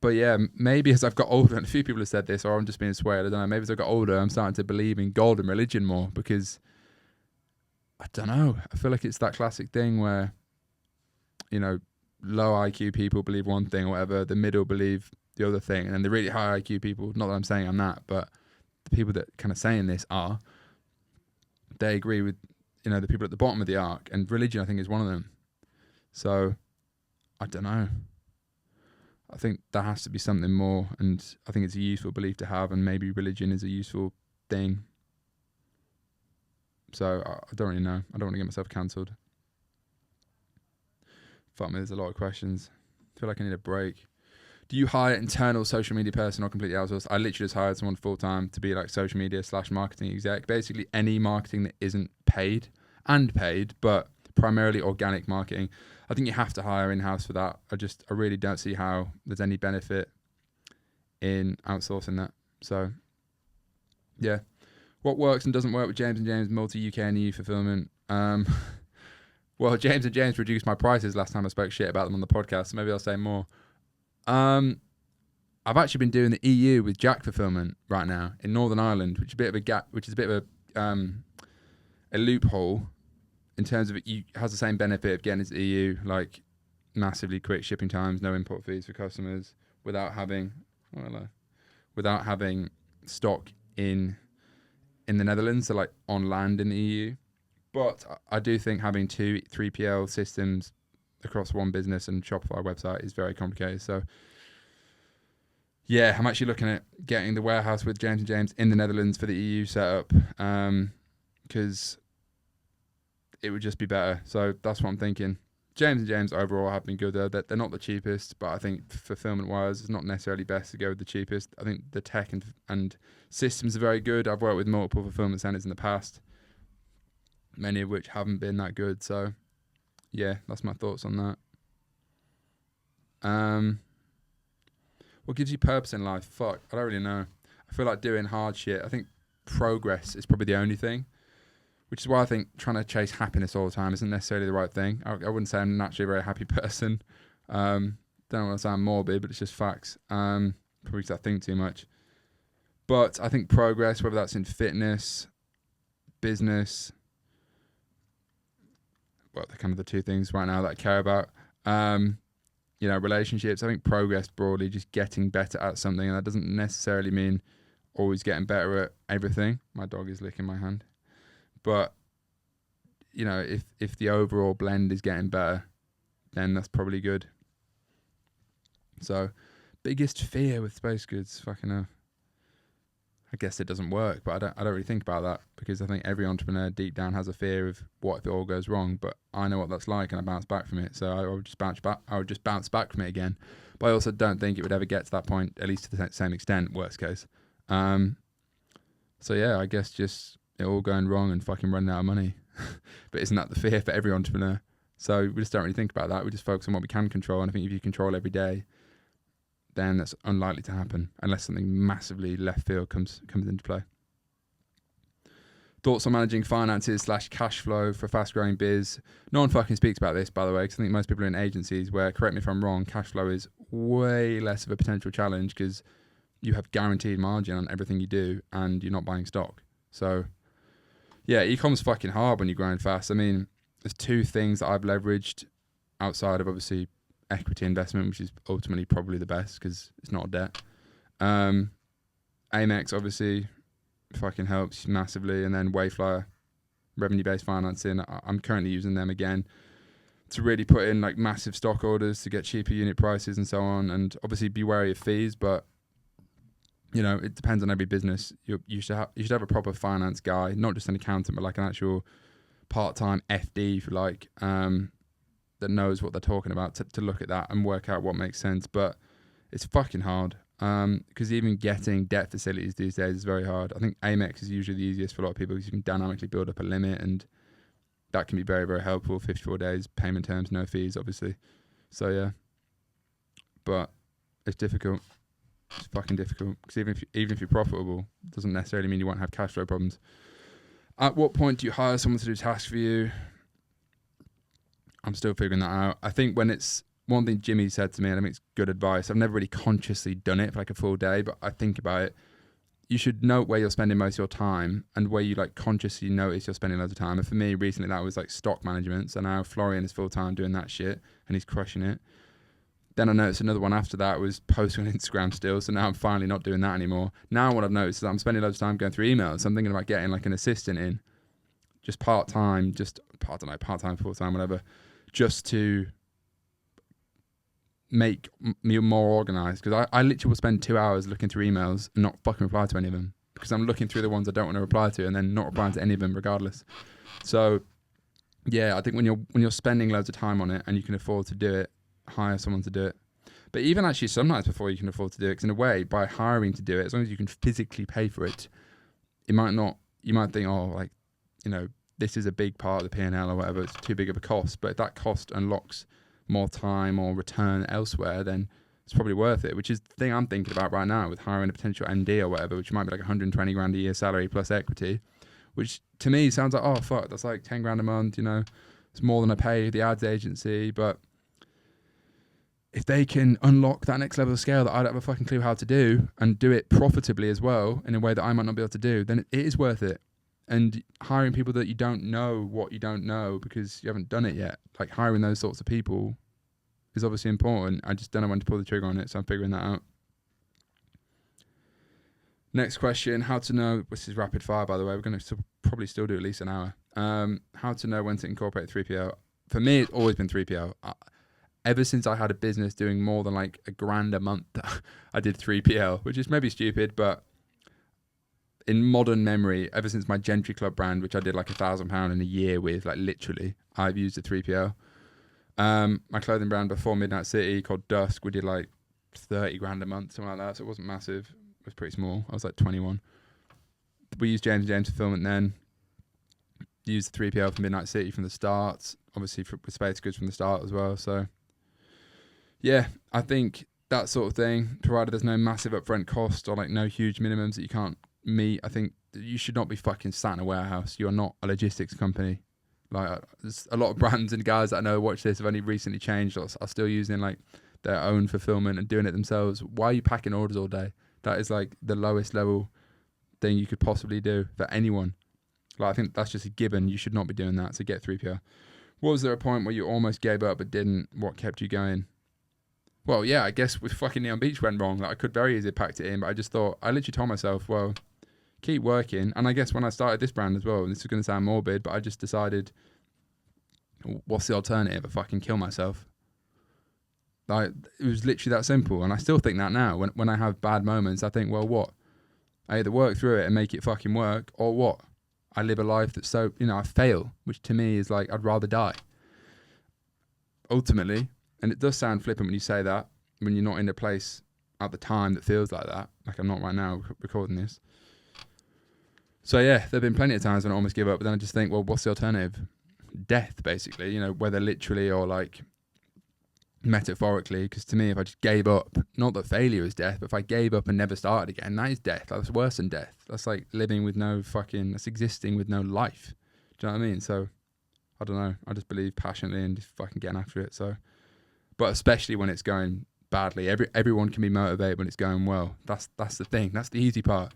But yeah, maybe as I've got older, and a few people have said this, or I'm just being swayed, I don't know, maybe as I got older, I'm starting to believe in God and religion more, because, I don't know, I feel like it's that classic thing where, you know, low IQ people believe one thing or whatever, the middle believe the other thing, and then the really high IQ people, not that I'm saying I'm that, but the people that kind of saying this they agree with, you know, the people at the bottom of the arc, and religion I think is one of them. So I don't know, I think there has to be something more, and I think it's a useful belief to have, and maybe religion is a useful thing. So I don't really know. I don't want to get myself cancelled. Fuck me, there's a lot of questions. I feel like I need a break. Do you hire internal social media person or completely outsourced? I literally just hired someone full time to be like social media / marketing exec. Basically any marketing that isn't paid, but primarily organic marketing. I think you have to hire in-house for that. I really don't see how there's any benefit in outsourcing that. So yeah. What works and doesn't work with James & James multi-UK and EU fulfillment? Well, James & James reduced my prices last time I spoke shit about them on the podcast, so maybe I'll say more. I've actually been doing the EU with Jack Fulfillment right now in Northern Ireland, which is a bit of a gap, which is a bit of a loophole in terms of it has the same benefit of getting into the EU, like massively quick shipping times, no import fees for customers, without having stock in the Netherlands, so like on land in the EU. But I do think having 3PL systems across one business and Shopify website is very complicated. So yeah, I'm actually looking at getting the warehouse with James & James in the Netherlands for the EU setup, because it would just be better. So that's what I'm thinking. James & James overall have been good though. They're not the cheapest, but I think fulfillment-wise, it's not necessarily best to go with the cheapest. I think the tech and systems are very good. I've worked with multiple fulfillment centers in the past, many of which haven't been that good. So yeah, that's my thoughts on that. What gives you purpose in life? Fuck, I don't really know. I feel like doing hard shit. I think progress is probably the only thing, which is why I think trying to chase happiness all the time isn't necessarily the right thing. I wouldn't say I'm naturally a very happy person. Don't want to sound morbid, but it's just facts. Probably because I think too much. But I think progress, whether that's in fitness, business, well, they're kind of the two things right now that I care about. Relationships. I think progress broadly, just getting better at something, and that doesn't necessarily mean always getting better at everything. My dog is licking my hand. But, if the overall blend is getting better, then that's probably good. So, biggest fear with Space Goods, fucking hell. I guess it doesn't work, but I don't really think about that, because I think every entrepreneur deep down has a fear of what if it all goes wrong. But I know what that's like, and I bounce back from it. So I would just bounce back from it again. But I also don't think it would ever get to that point, at least to the same extent. Worst case. So yeah, I guess just it all going wrong and fucking running out of money. But isn't that the fear for every entrepreneur? So we just don't really think about that. We just focus on what we can control. And I think if you control every day, then that's unlikely to happen unless something massively left field comes into play. Thoughts on managing finances / cash flow for a fast growing biz? No one fucking speaks about this, by the way, because I think most people are in agencies where, correct me if I'm wrong, cash flow is way less of a potential challenge because you have guaranteed margin on everything you do and you're not buying stock. So yeah, e-com's fucking hard when you're growing fast. I mean, there's two things that I've leveraged outside of obviously equity investment, which is ultimately probably the best because it's not a debt. Amex obviously fucking helps massively, and then Wayflyer, revenue-based financing. I'm currently using them again to really put in like massive stock orders to get cheaper unit prices and so on, and obviously be wary of fees, but it depends on every business. You should have a proper finance guy, not just an accountant, but like an actual part-time FD, if you like, that knows what they're talking about to look at that and work out what makes sense. But it's fucking hard because even getting debt facilities these days is very hard. I think Amex is usually the easiest for a lot of people because you can dynamically build up a limit, and that can be very, very helpful. 54 days, payment terms, no fees, obviously. So yeah, but it's difficult. It's fucking difficult because even if you're profitable, it doesn't necessarily mean you won't have cash flow problems. At what point do you hire someone to do tasks for you? I'm still figuring that out. I think when it's one thing Jimmy said to me, and I think it's good advice. I've never really consciously done it for like a full day, but I think about it. You should note where you're spending most of your time and where you like consciously notice you're spending loads of time. And for me, recently that was like stock management. So now Florian is full time doing that shit and he's crushing it. Then I noticed another one after that was posting on Instagram still. So now I'm finally not doing that anymore. Now what I've noticed is that I'm spending loads of time going through emails. So I'm thinking about getting like an assistant in, just part-time, part-time, full-time, whatever, just to make me more organized. Because I literally will spend 2 hours looking through emails and not fucking reply to any of them. Because I'm looking through the ones I don't want to reply to and then not replying to any of them regardless. So yeah, I think when you're spending loads of time on it and you can afford to do it, hire someone to do it. But even actually some nights before you can afford to do it, because in a way, by hiring to do it, as long as you can physically pay for it, you might think, oh, like, this is a big part of the P&L or whatever, it's too big of a cost. But if that cost unlocks more time or return elsewhere, then it's probably worth it, which is the thing I'm thinking about right now with hiring a potential MD or whatever, which might be like 120 grand a year salary plus equity, which to me sounds like, oh, fuck, that's like 10 grand a month, it's more than I pay the ads agency. But if they can unlock that next level of scale that I don't have a fucking clue how to do and do it profitably as well in a way that I might not be able to do, then it is worth it. And hiring people that you don't know what you don't know because you haven't done it yet, like hiring those sorts of people is obviously important. I just don't know when to pull the trigger on it, so I'm figuring that out. Next question, how to know, this is rapid fire by the way, we're going to probably still do at least an hour. How to know when to incorporate 3PL. For me, it's always been 3PL. Ever since I had a business doing more than like $1,000 a month, I did 3PL, which is maybe stupid, but in modern memory, ever since my Gentry Club brand, which I did like £1,000 in a year with, like literally, I've used a 3PL. My clothing brand before Midnight City called Dusk, we did like 30 grand a month, something like that. So it wasn't massive. It was pretty small. I was like 21. We used James & James Fulfillment then. Used the 3PL for Midnight City from the start. Obviously with Space Goods from the start as well. So yeah, I think that sort of thing, provided there's no massive upfront cost or like no huge minimums that you can't meet, I think you should not be fucking sat in a warehouse. You are not a logistics company. Like there's a lot of brands and guys that I know watch this have only recently changed or are still using like their own fulfillment and doing it themselves. Why are you packing orders all day? That is like the lowest level thing you could possibly do for anyone. Like I think that's just a given. You should not be doing that. So get 3PL. Was there a point where you almost gave up but didn't? What kept you going? Well, yeah, I guess with fucking Neon Beach went wrong. Like I could very easily have packed it in, but I just thought, I literally told myself, well, keep working. And I guess when I started this brand as well, and this is going to sound morbid, but I just decided, what's the alternative? I fucking kill myself. Like it was literally that simple. And I still think that now. When I have bad moments, I think, well, what? I either work through it and make it fucking work, or what? I live a life that's so, I fail, which to me is like, I'd rather die. Ultimately, and it does sound flippant when you say that, when you're not in a place at the time that feels like that, like I'm not right now recording this. So yeah, there have been plenty of times when I almost give up, but then I just think, well, what's the alternative? Death, basically, whether literally or like metaphorically, because to me, if I just gave up, not that failure is death, but if I gave up and never started again, that is death. That's worse than death. That's like living with that's existing with no life. Do you know what I mean? So I don't know. I just believe passionately and just fucking getting after it. So, but especially when it's going badly, everyone can be motivated when it's going well. That's the thing. That's the easy part.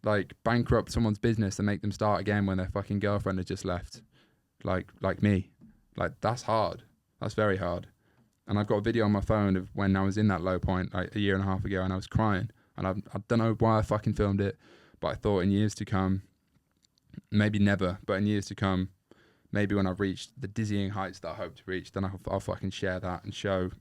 Like bankrupt someone's business and make them start again when their fucking girlfriend has just left. Like me. Like that's hard. That's very hard. And I've got a video on my phone of when I was in that low point like a year and a half ago and I was crying. And I don't know why I fucking filmed it, but I thought in years to come, maybe never, but in years to come, maybe when I've reached the dizzying heights that I hope to reach, then I'll fucking share that and show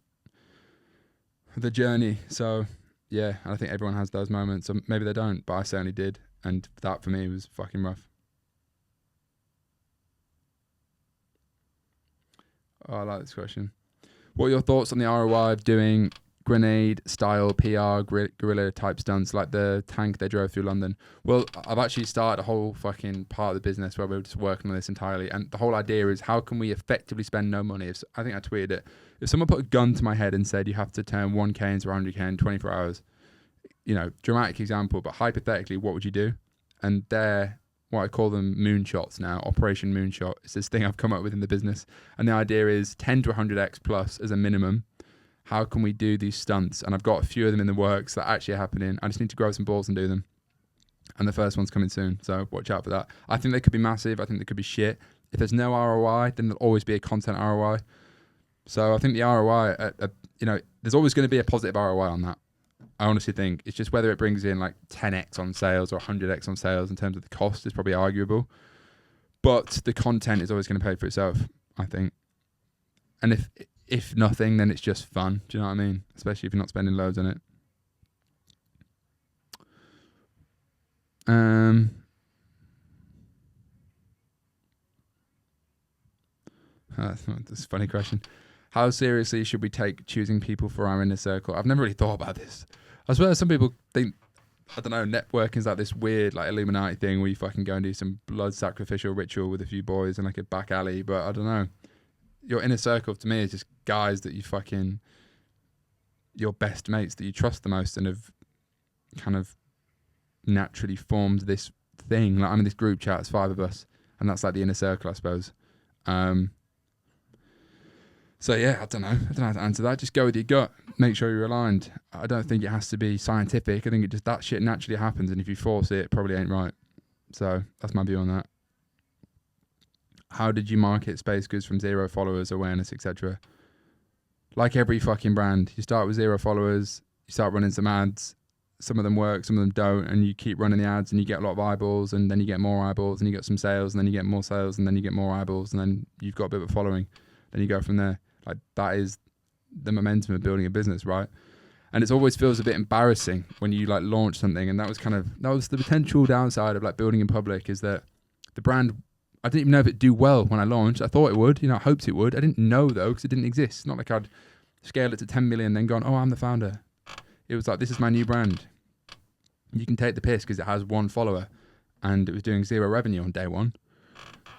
the journey. So yeah, I think everyone has those moments. So maybe they don't, but I certainly did. And that for me was fucking rough. Oh, I like this question. What are your thoughts on the ROI of doing grenade style PR guerrilla type stunts like the tank they drove through London? Well, I've actually started a whole fucking part of the business where we're just working on this entirely. And the whole idea is how can we effectively spend no money? I think I tweeted it. If someone put a gun to my head and said you have to turn 1K into 100K in 24 hours, dramatic example, but hypothetically, what would you do? And they're what I call them moonshots now, Operation Moonshot. It's this thing I've come up with in the business. And the idea is 10 to 100x plus as a minimum. How can we do these stunts? And I've got a few of them in the works that actually are happening. I just need to grow some balls and do them. And the first one's coming soon, so watch out for that. I think they could be massive. I think they could be shit. If there's no ROI, then there'll always be a content ROI. So I think the ROI, there's always going to be a positive ROI on that. I honestly think it's just whether it brings in like 10x on sales or 100x on sales in terms of the cost is probably arguable. But the content is always going to pay for itself, I think. And if nothing, then it's just fun. Do you know what I mean? Especially if you're not spending loads on it. That's a funny question. How seriously should we take choosing people for our inner circle? I've never really thought about this. I suppose some people think, I don't know, networking is like this weird like Illuminati thing where you fucking go and do some blood sacrificial ritual with a few boys in like a back alley. But I don't know. Your inner circle to me is just guys that your best mates that you trust the most and have kind of naturally formed this thing. Like I'm in this group chat, it's 5 of us, and that's like the inner circle, I suppose. So So yeah, I don't know how to answer that. Just go with your gut. Make sure you're aligned. I don't think it has to be scientific. I think it just, that shit naturally happens, and if you force it, it probably ain't right. So that's my view on that. How did you market Space Goods from 0 followers, awareness, etc.? Like every fucking brand, you start with 0 followers, you start running some ads. Some of them work, some of them don't, and you keep running the ads, and you get a lot of eyeballs, and then you get more eyeballs, and you get some sales, and then you get more sales, and then you get more eyeballs, and then you've got a bit of a following. Then you go from there. Like, that is the momentum of building a business, right? And it always feels a bit embarrassing when you like launch something, and that was the potential downside of like building in public, is that the brand, I didn't even know if it'd do well when I launched. I thought it would, I hoped it would. I didn't know though, because it didn't exist. It's not like I'd scaled it to 10 million, then gone, oh, I'm the founder. It was like, this is my new brand. You can take the piss because it has 1 follower, and it was doing 0 revenue on day 1.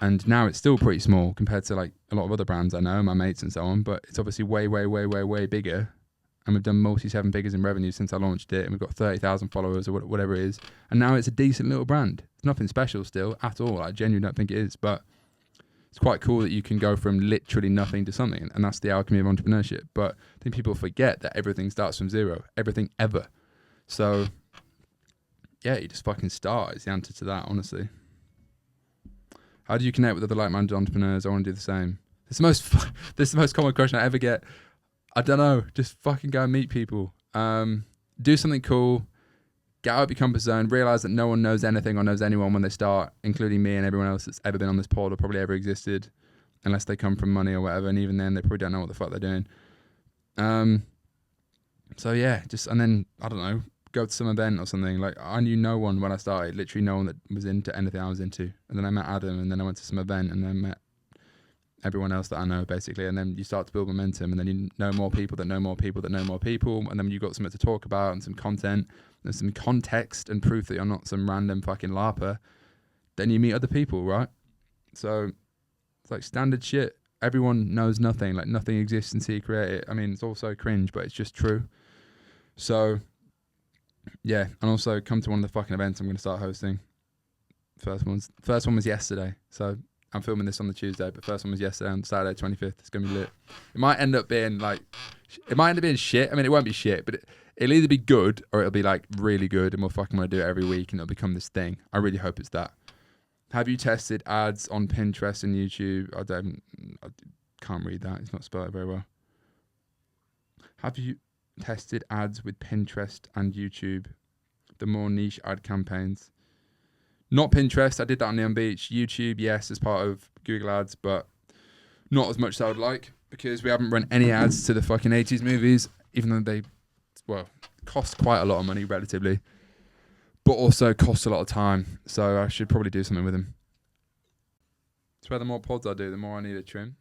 And now it's still pretty small compared to like a lot of other brands I know, my mates and so on, but it's obviously way, way, way, way, way bigger. And we've done multi 7 figures in revenue since I launched it, and we've got 30,000 followers or whatever it is. And now it's a decent little brand. It's nothing special still at all. I genuinely don't think it is, but it's quite cool that you can go from literally nothing to something. And that's the alchemy of entrepreneurship. But I think people forget that everything starts from 0, everything ever. So yeah, you just fucking start is the answer to that, honestly. How do you connect with other like-minded entrepreneurs? I want to do the same. This is the most common question I ever get. I don't know. Just fucking go and meet people. Do something cool. Get out of your comfort zone. Realize that no one knows anything or knows anyone when they start, including me and everyone else that's ever been on this pod or probably ever existed, unless they come from money or whatever. And even then, they probably don't know what the fuck they're doing. So yeah, and then, I don't know, go to some event or something. Like, I knew no one when I started, literally no one that was into anything I was into. And then I met Adam, and then I went to some event, and then met everyone else that I know, basically. And then you start to build momentum, and then you know more people that know more people that know more people. And then you've got something to talk about and some content and some context and proof that you're not some random fucking LARPer. Then you meet other people, right? So it's like standard shit. Everyone knows nothing. Like, nothing exists until you create it. I mean, it's all so cringe, but it's just true. So yeah, and also come to one of the fucking events I'm going to start hosting. First one was yesterday, so I'm filming this on the Tuesday, but first one was yesterday on Saturday 25th. It's going to be lit. It might end up being shit. I mean, it won't be shit, but it'll either be good or it'll be like really good, and we'll fucking want to do it every week, and it'll become this thing. I really hope it's that. Have you tested ads on Pinterest and YouTube? I can't read that. It's not spelled very well. Have you tested ads with Pinterest and YouTube, the more niche ad campaigns? Not Pinterest. I did that on Neon Beach. YouTube, yes, as part of Google Ads, but not as much as I would like, because we haven't run any ads to the fucking 80s movies, even though they, cost quite a lot of money relatively, but also cost a lot of time. So I should probably do something with them. It's where the more pods I do, the more I need a trim.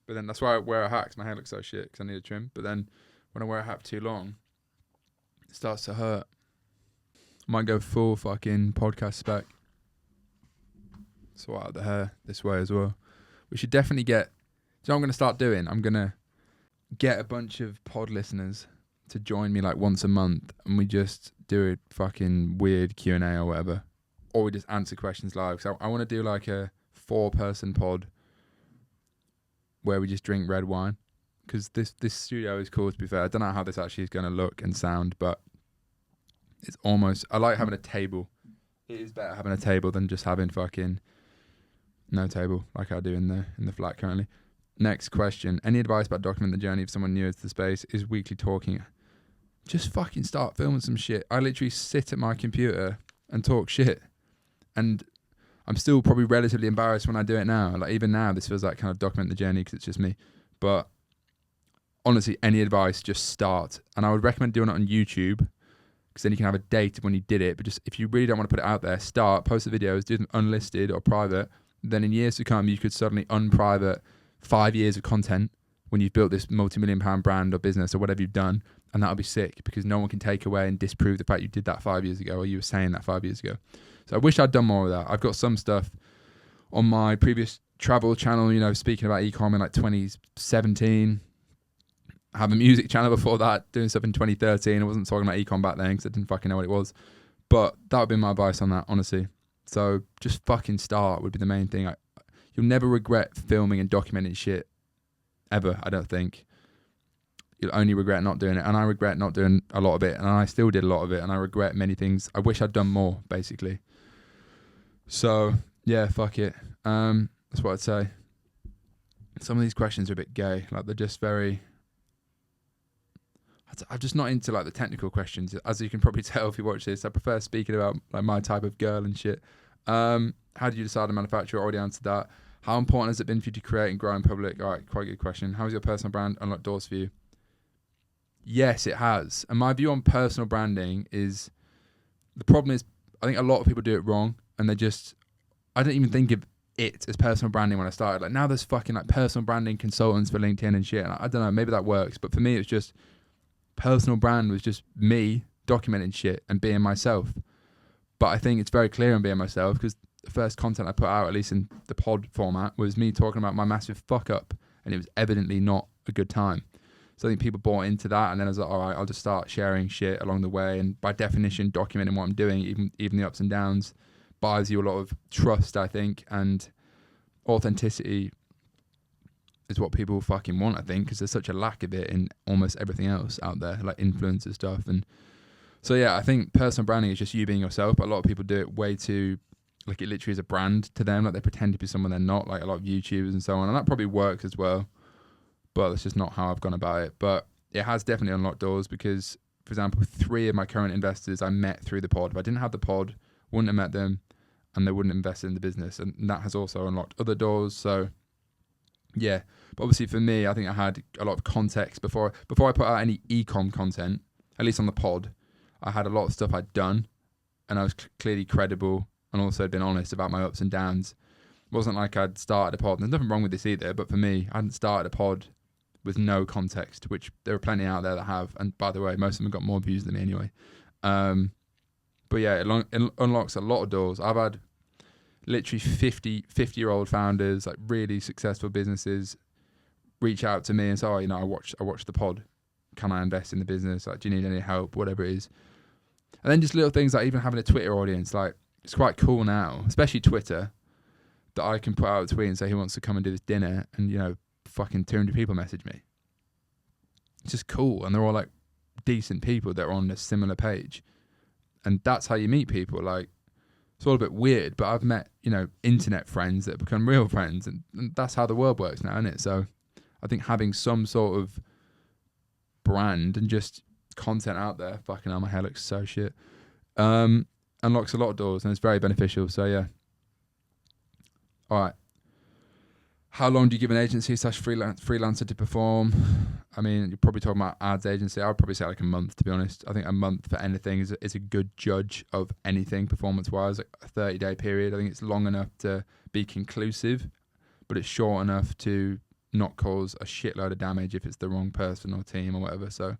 But then that's why I wear a hat, because my hair looks so shit, because I need a trim. But then when I wear a hat for too long, it starts to hurt. I might go full fucking podcast spec. Sort out the hair this way as well. We should definitely get... So what I'm going to start doing? I'm going to get a bunch of pod listeners to join me like once a month, and we just do a fucking weird Q&A or whatever. Or we just answer questions live. So I want to do like a 4-person pod where we just drink red wine, because this studio is cool, to be fair. I don't know how this actually is going to look and sound, but it's almost... I like having a table. It is better having a table than just having fucking no table like I do in the flat currently. Next question. Any advice about documenting the journey of someone new to the space? Is weekly talking? Just fucking start filming some shit. I literally sit at my computer and talk shit. And I'm still probably relatively embarrassed when I do it now. Like, even now, this feels like kind of document the journey because it's just me. But honestly, any advice, just start. And I would recommend doing it on YouTube, because then you can have a date of when you did it. But just, if you really don't want to put it out there, start, post the videos, do them unlisted or private. Then in years to come, you could suddenly unprivate 5 years of content when you've built this multi-million-pound brand or business or whatever you've done. And that'll be sick, because no one can take away and disprove the fact you did that 5 years ago, or you were saying that 5 years ago. So I wish I'd done more of that. I've got some stuff on my previous travel channel, speaking about e-com in like 2017. I have a music channel before that, doing stuff in 2013. I wasn't talking about e-com back then because I didn't fucking know what it was. But that would be my advice on that, honestly. So just fucking start would be the main thing. you'll never regret filming and documenting shit ever, I don't think. You'll only regret not doing it. And I regret not doing a lot of it. And I still did a lot of it. And I regret many things. I wish I'd done more, basically. So, yeah, fuck it. That's what I'd say. Some of these questions are a bit gay. Like, they're just very... I'm just not into, like, the technical questions. As you can probably tell if you watch this, I prefer speaking about, like, my type of girl and shit. How did you decide to manufacture? I already answered that. How important has it been for you to create and grow in public? All right, quite a good question. How has your personal brand unlocked doors for you? Yes, it has. And my view on personal branding is, the problem is, I think a lot of people do it wrong, and I don't even think of it as personal branding when I started. Like, now there's fucking, like, personal branding consultants for LinkedIn and shit. And I don't know, maybe that works. But for me, it's just, personal brand was just me documenting shit and being myself. But I think it's very clear on being myself, because the first content I put out, at least in the pod format, was me talking about my massive fuck up, and it was evidently not a good time. So I think people bought into that, and then I was like, all right, I'll just start sharing shit along the way, and by definition, documenting what I'm doing, even the ups and downs, buys you a lot of trust, I think, and authenticity is what people fucking want, I think, because there's such a lack of it in almost everything else out there, like influencer stuff. And so, yeah, I think personal branding is just you being yourself, but a lot of people do it way too, like, it literally is a brand to them, like they pretend to be someone they're not, like a lot of YouTubers and so on, and that probably works as well. But that's just not how I've gone about it. But it has definitely unlocked doors because, for example, 3 of my current investors I met through the pod. If I didn't have the pod, wouldn't have met them, and they wouldn't invest in the business. And that has also unlocked other doors. So, yeah. But obviously for me, I think I had a lot of context before I put out any e-com content, at least on the pod. I had a lot of stuff I'd done, and I was clearly credible, and also been honest about my ups and downs. It wasn't like I'd started a pod. There's nothing wrong with this either, but for me, I hadn't started a pod with no context, which there are plenty out there that have. And by the way, most of them have got more views than me anyway. But yeah, it unlocks a lot of doors. I've had literally 50-year-old founders, like really successful businesses, reach out to me and say, oh, I watched the pod. Can I invest in the business? Like, do you need any help? Whatever it is. And then just little things like even having a Twitter audience. Like, it's quite cool now, especially Twitter, that I can put out a tweet and say, who wants to come and do this dinner? And, fucking 200 people message me. It's just cool. And they're all like decent people that are on a similar page. And that's how you meet people. Like, it's all a bit weird, but I've met, internet friends that have become real friends. And that's how the world works now, isn't it? So I think having some sort of brand and just content out there, fucking hell, my hair looks so shit, unlocks a lot of doors, and it's very beneficial. So yeah. All right. How long do you give an agency / freelancer to perform? I mean, you're probably talking about ads agency. I would probably say like a month, to be honest. I think a month for anything is a good judge of anything performance-wise. Like a 30-day period, I think it's long enough to be conclusive, but it's short enough to not cause a shitload of damage if it's the wrong person or team or whatever. So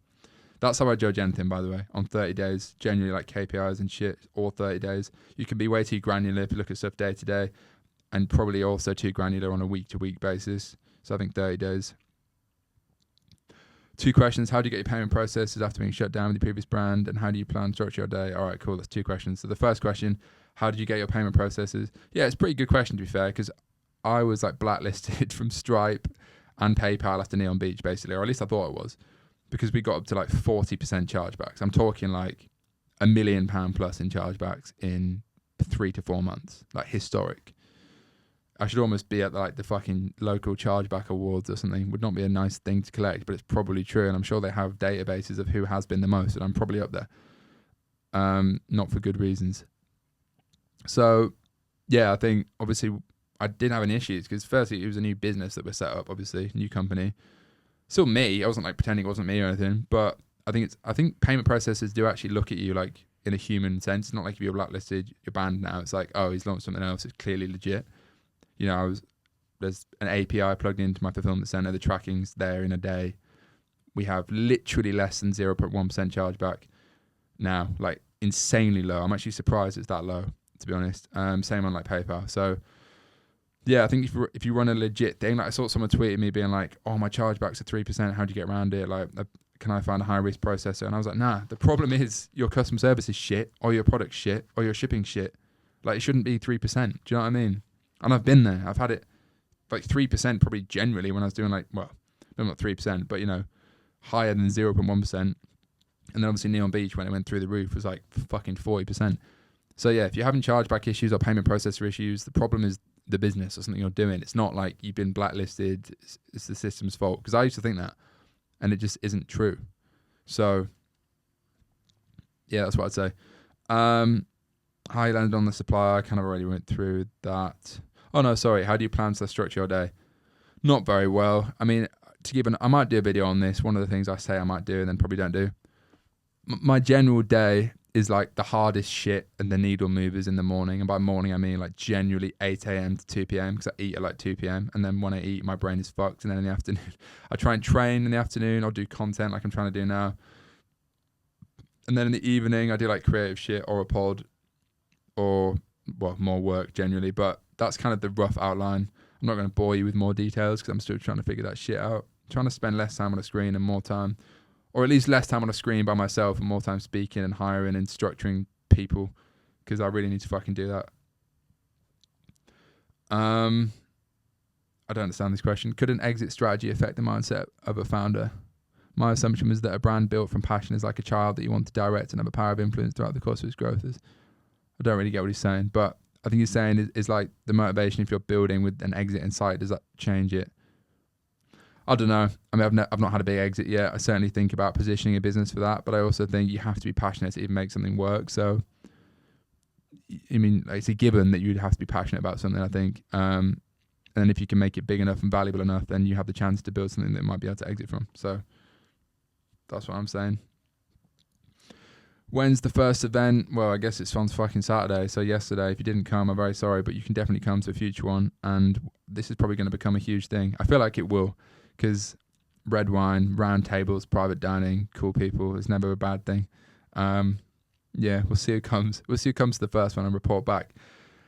that's how I judge anything, by the way, on 30 days. Generally, like KPIs and shit, all 30 days. You can be way too granular if you look at stuff day to day, and probably also too granular on a week-to-week basis. So I think 30 days. 2 questions. How do you get your payment processes after being shut down with your previous brand? And how do you plan to structure your day? All right, cool. That's 2 questions. So the first question, how did you get your payment processes? Yeah, it's a pretty good question, to be fair, because I was like blacklisted from Stripe and PayPal after Neon Beach, basically, or at least I thought it was, because we got up to like 40% chargebacks. I'm talking like £1 million plus in chargebacks in 3 to 4 months, like historic. I should almost be at like the fucking local chargeback awards or something. Would not be a nice thing to collect, but it's probably true. And I'm sure they have databases of who has been the most, and I'm probably up there. Not for good reasons. So, yeah, I think obviously I didn't have any issues because firstly, it was a new business that was set up, obviously, new company. Still me. I wasn't like pretending it wasn't me or anything, but I think payment processors do actually look at you like in a human sense. It's not like if you're blacklisted, you're banned now. It's like, oh, he's launched something else. It's clearly legit. There's an API plugged into my fulfillment center. The tracking's there in a day. We have literally less than 0.1% chargeback now, like insanely low. I'm actually surprised it's that low, to be honest. Same on like PayPal. So yeah, I think if you run a legit thing, like I saw someone tweeting me being like, oh, my chargebacks are 3%. How do you get around it? Like, can I find a high risk processor? And I was like, nah, the problem is your customer service is shit, or your product's shit, or your shipping shit. Like, it shouldn't be 3%. Do you know what I mean? And I've been there. I've had it like 3% probably generally when I was doing like, well, no, not 3%, but higher than 0.1%. And then obviously Neon Beach, when it went through the roof, was like fucking 40%. So yeah, if you're having chargeback issues or payment processor issues, the problem is the business or something you're doing. It's not like you've been blacklisted. It's the system's fault. Because I used to think that, and it just isn't true. So yeah, that's what I'd say. How you landed on the supplier, I kind of already went through that. Oh no, sorry. How do you plan to structure your day? Not very well. I mean, I might do a video on this. One of the things I say I might do and then probably don't do. My general day is like the hardest shit and the needle movers in the morning. And by morning, I mean like generally 8 a.m. to 2 p.m. because I eat at like 2 p.m. And then when I eat, my brain is fucked. And then in the afternoon, I try and train in the afternoon. I'll do content like I'm trying to do now. And then in the evening, I do like creative shit or a pod or, well, more work generally. But that's kind of the rough outline. I'm not going to bore you with more details because I'm still trying to figure that shit out. I'm trying to spend less time on a screen and more time, or at least less time on a screen by myself and more time speaking and hiring and structuring people because I really need to fucking do that. I don't understand this question. Could an exit strategy affect the mindset of a founder? My assumption was that a brand built from passion is like a child that you want to direct and have a power of influence throughout the course of its growth. I don't really get what he's saying, but I think he's saying is like the motivation if you're building with an exit in sight, does that change it? I don't know. I mean, I've not had a big exit yet. I certainly think about positioning a business for that, but I also think you have to be passionate to even make something work. So, I mean, like, it's a given that you'd have to be passionate about something, I think. And if you can make it big enough and valuable enough, then you have the chance to build something that you might be able to exit from. So that's what I'm saying. When's the first event? Well, I guess it's on fucking Saturday. So yesterday, if you didn't come, I'm very sorry, but you can definitely come to a future one. And this is probably going to become a huge thing. I feel like it will, because red wine, round tables, private dining, cool people is never a bad thing. Yeah, we'll see who comes. We'll see who comes to the first one and report back.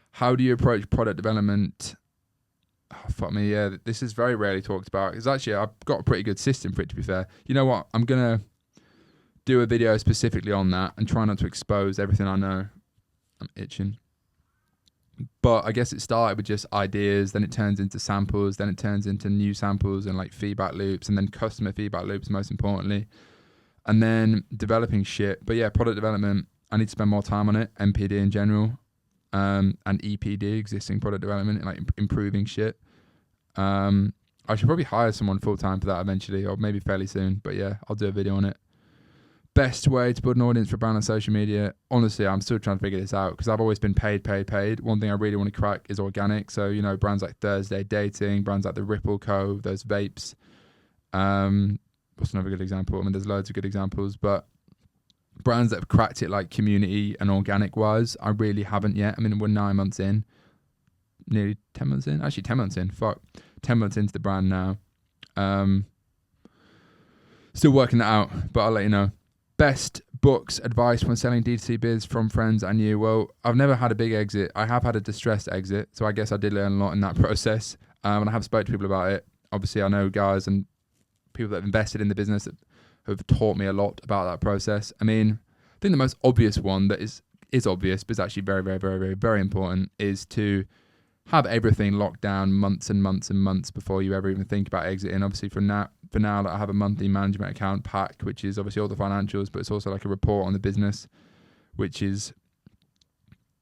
How do you approach product development? Oh, fuck me, yeah. This is very rarely talked about. Because actually, I've got a pretty good system for it, to be fair. You know what? I'm going to do a video specifically on that and try not to expose everything I know. I'm itching. But I guess it started with just ideas, then it turns into samples, then it turns into new samples and like feedback loops, and then customer feedback loops, most importantly. And then developing shit. But yeah, product development, I need to spend more time on it, MPD in general, and EPD, existing product development, and like improving shit. I should probably hire someone full-time for that eventually, or maybe fairly soon. But yeah, I'll do a video on it. Best way to build an audience for brand on social media? Honestly, I'm still trying to figure this out because I've always been paid. One thing I really want to crack is organic. So, you know, brands like Thursday Dating, brands like the Ripple Co., those vapes. What's another good example? I mean, there's loads of good examples, but brands that have cracked it like community and organic wise, I really haven't yet. I mean, we're 9 months in, nearly 10 months in. Actually, 10 months in. 10 months into the brand now. Still working that out, but I'll let you know. Best books, advice when selling D2C biz from friends I knew. Well, I've never had a big exit. I have had a distressed exit, so I guess I did learn a lot in that process. And I have spoke to people about it. Obviously, I know guys and people that have invested in the business that have taught me a lot about that process. I mean, I think the most obvious one that is obvious, but is actually very, very, very, very, very important is to have everything locked down months and months and months before you ever even think about exiting. Obviously, for now, I have a monthly management account pack, which is obviously all the financials, but it's also like a report on the business, which is,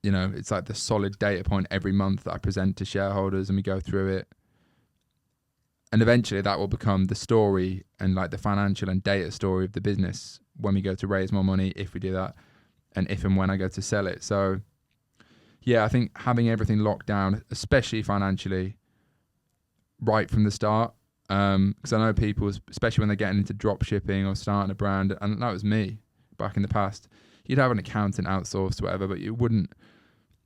you know, it's like the solid data point every month that I present to shareholders and we go through it. And eventually that will become the story and like the financial and data story of the business when we go to raise more money, if we do that, and if and when I go to sell it. So yeah, I think having everything locked down, especially financially, right from the start, because I know people, especially when they're getting into drop shipping or starting a brand, and that was me back in the past, you'd have an accountant outsourced or whatever, but you wouldn't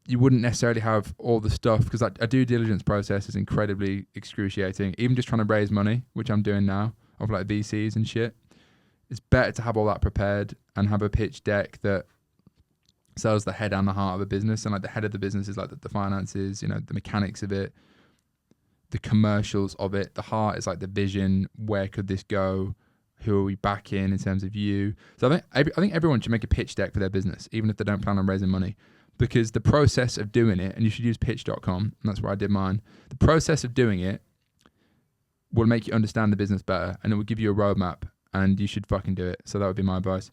necessarily have all the stuff, because a due diligence process is incredibly excruciating. Even just trying to raise money, which I'm doing now, of like VCs and shit, it's better to have all that prepared and have a pitch deck that sells the head and the heart of a business. And like the head of the business is like the finances, you know, the mechanics of it, the commercials of it. The heart is like the vision. Where could this go? Who are we backing in terms of you? So I think everyone should make a pitch deck for their business, even if they don't plan on raising money, because the process of doing it, and you should use pitch.com, and that's where I did mine. The process of doing it will make you understand the business better, and it will give you a roadmap, and you should fucking do it. So that would be my advice.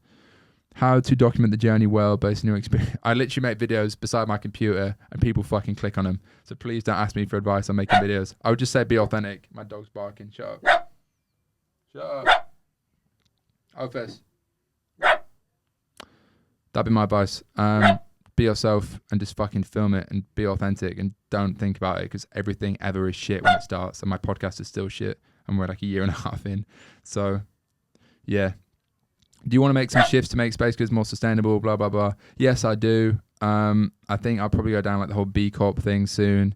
How to document the journey well based on your experience. I literally make videos beside my computer and people fucking click on them. So please don't ask me for advice on making videos. I would just say be authentic. My dog's barking. Shut up. Shut up. Office. That'd be my advice. Be yourself and just fucking film it and be authentic and don't think about it, because everything ever is shit when it starts, and my podcast is still shit and we're like a year and a half in. So yeah. Do you want to make some shifts to make Space Goods more sustainable, blah blah blah? Yes, I do. I think I'll probably go down like the whole B Corp thing soon,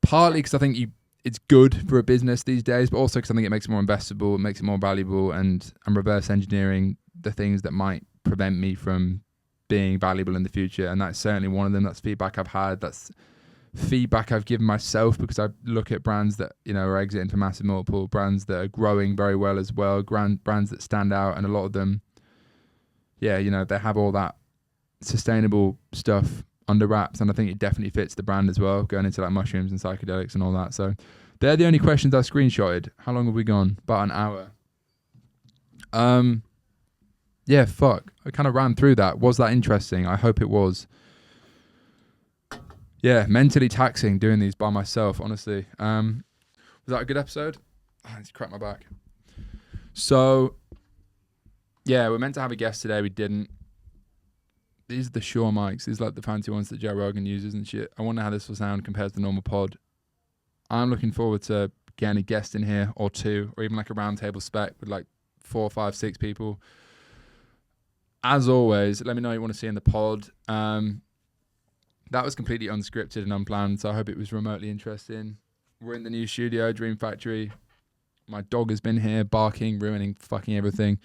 partly because I think it's good for a business these days, but also because I think it makes it more investable, it makes it more valuable, and I'm reverse engineering the things that might prevent me from being valuable in the future, and that's certainly one of them. That's feedback I've had. That's feedback I've given myself, because I look at brands that, you know, are exiting for massive multiple, brands that are growing very well as well, brands that stand out, and a lot of them, yeah, you know, they have all that sustainable stuff under wraps, and I think it definitely fits the brand as well, going into like mushrooms and psychedelics and all that. So they're the only questions I screenshotted. How long have we gone? About an hour. Yeah, fuck. I kind of ran through that. Was that interesting? I hope it was. Yeah, mentally taxing doing these by myself, honestly. Was that a good episode? I need to crack my back. So, yeah, we're meant to have a guest today. We didn't. These are the Shure mics. These are like the fancy ones that Joe Rogan uses and shit. I wonder how this will sound compared to the normal pod. I'm looking forward to getting a guest in here or two, or even like a round table spec with like 4, 5, 6 people. As always, let me know what you want to see in the pod. That was completely unscripted and unplanned, so I hope it was remotely interesting. We're in the new studio, Dream Factory. My dog has been here, barking, ruining fucking everything.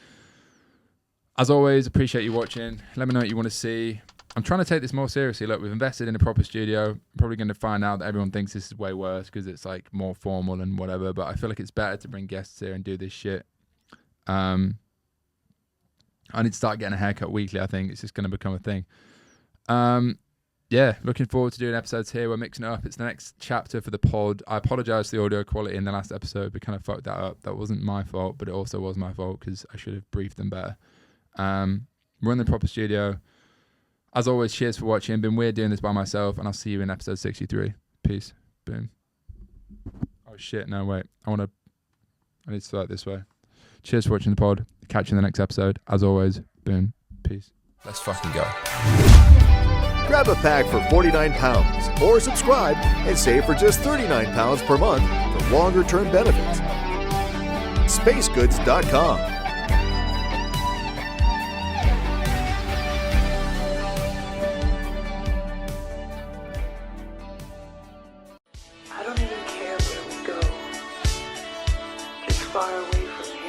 As always, appreciate you watching. Let me know what you want to see. I'm trying to take this more seriously. Look, we've invested in a proper studio. I'm probably going to find out that everyone thinks this is way worse because it's like more formal and whatever, but I feel like it's better to bring guests here and do this shit. I need to start getting a haircut weekly, I think. It's just going to become a thing. Yeah, looking forward to doing episodes here. We're mixing it up. It's the next chapter for the pod. I apologize for the audio quality in the last episode. We kind of fucked that up. That wasn't my fault, but it also was my fault because I should have briefed them better. We're in the proper studio. As always, cheers for watching. Been weird doing this by myself, and I'll see you in episode 63. Peace. Boom. Oh, shit. No, wait. I need to start this way. Cheers for watching the pod. Catch you in the next episode. As always, boom. Peace. Let's fucking go. Grab a pack for £49 or subscribe and save for just £39 per month for longer term benefits. Spacegoods.com. I don't even care where we go, just far away from you.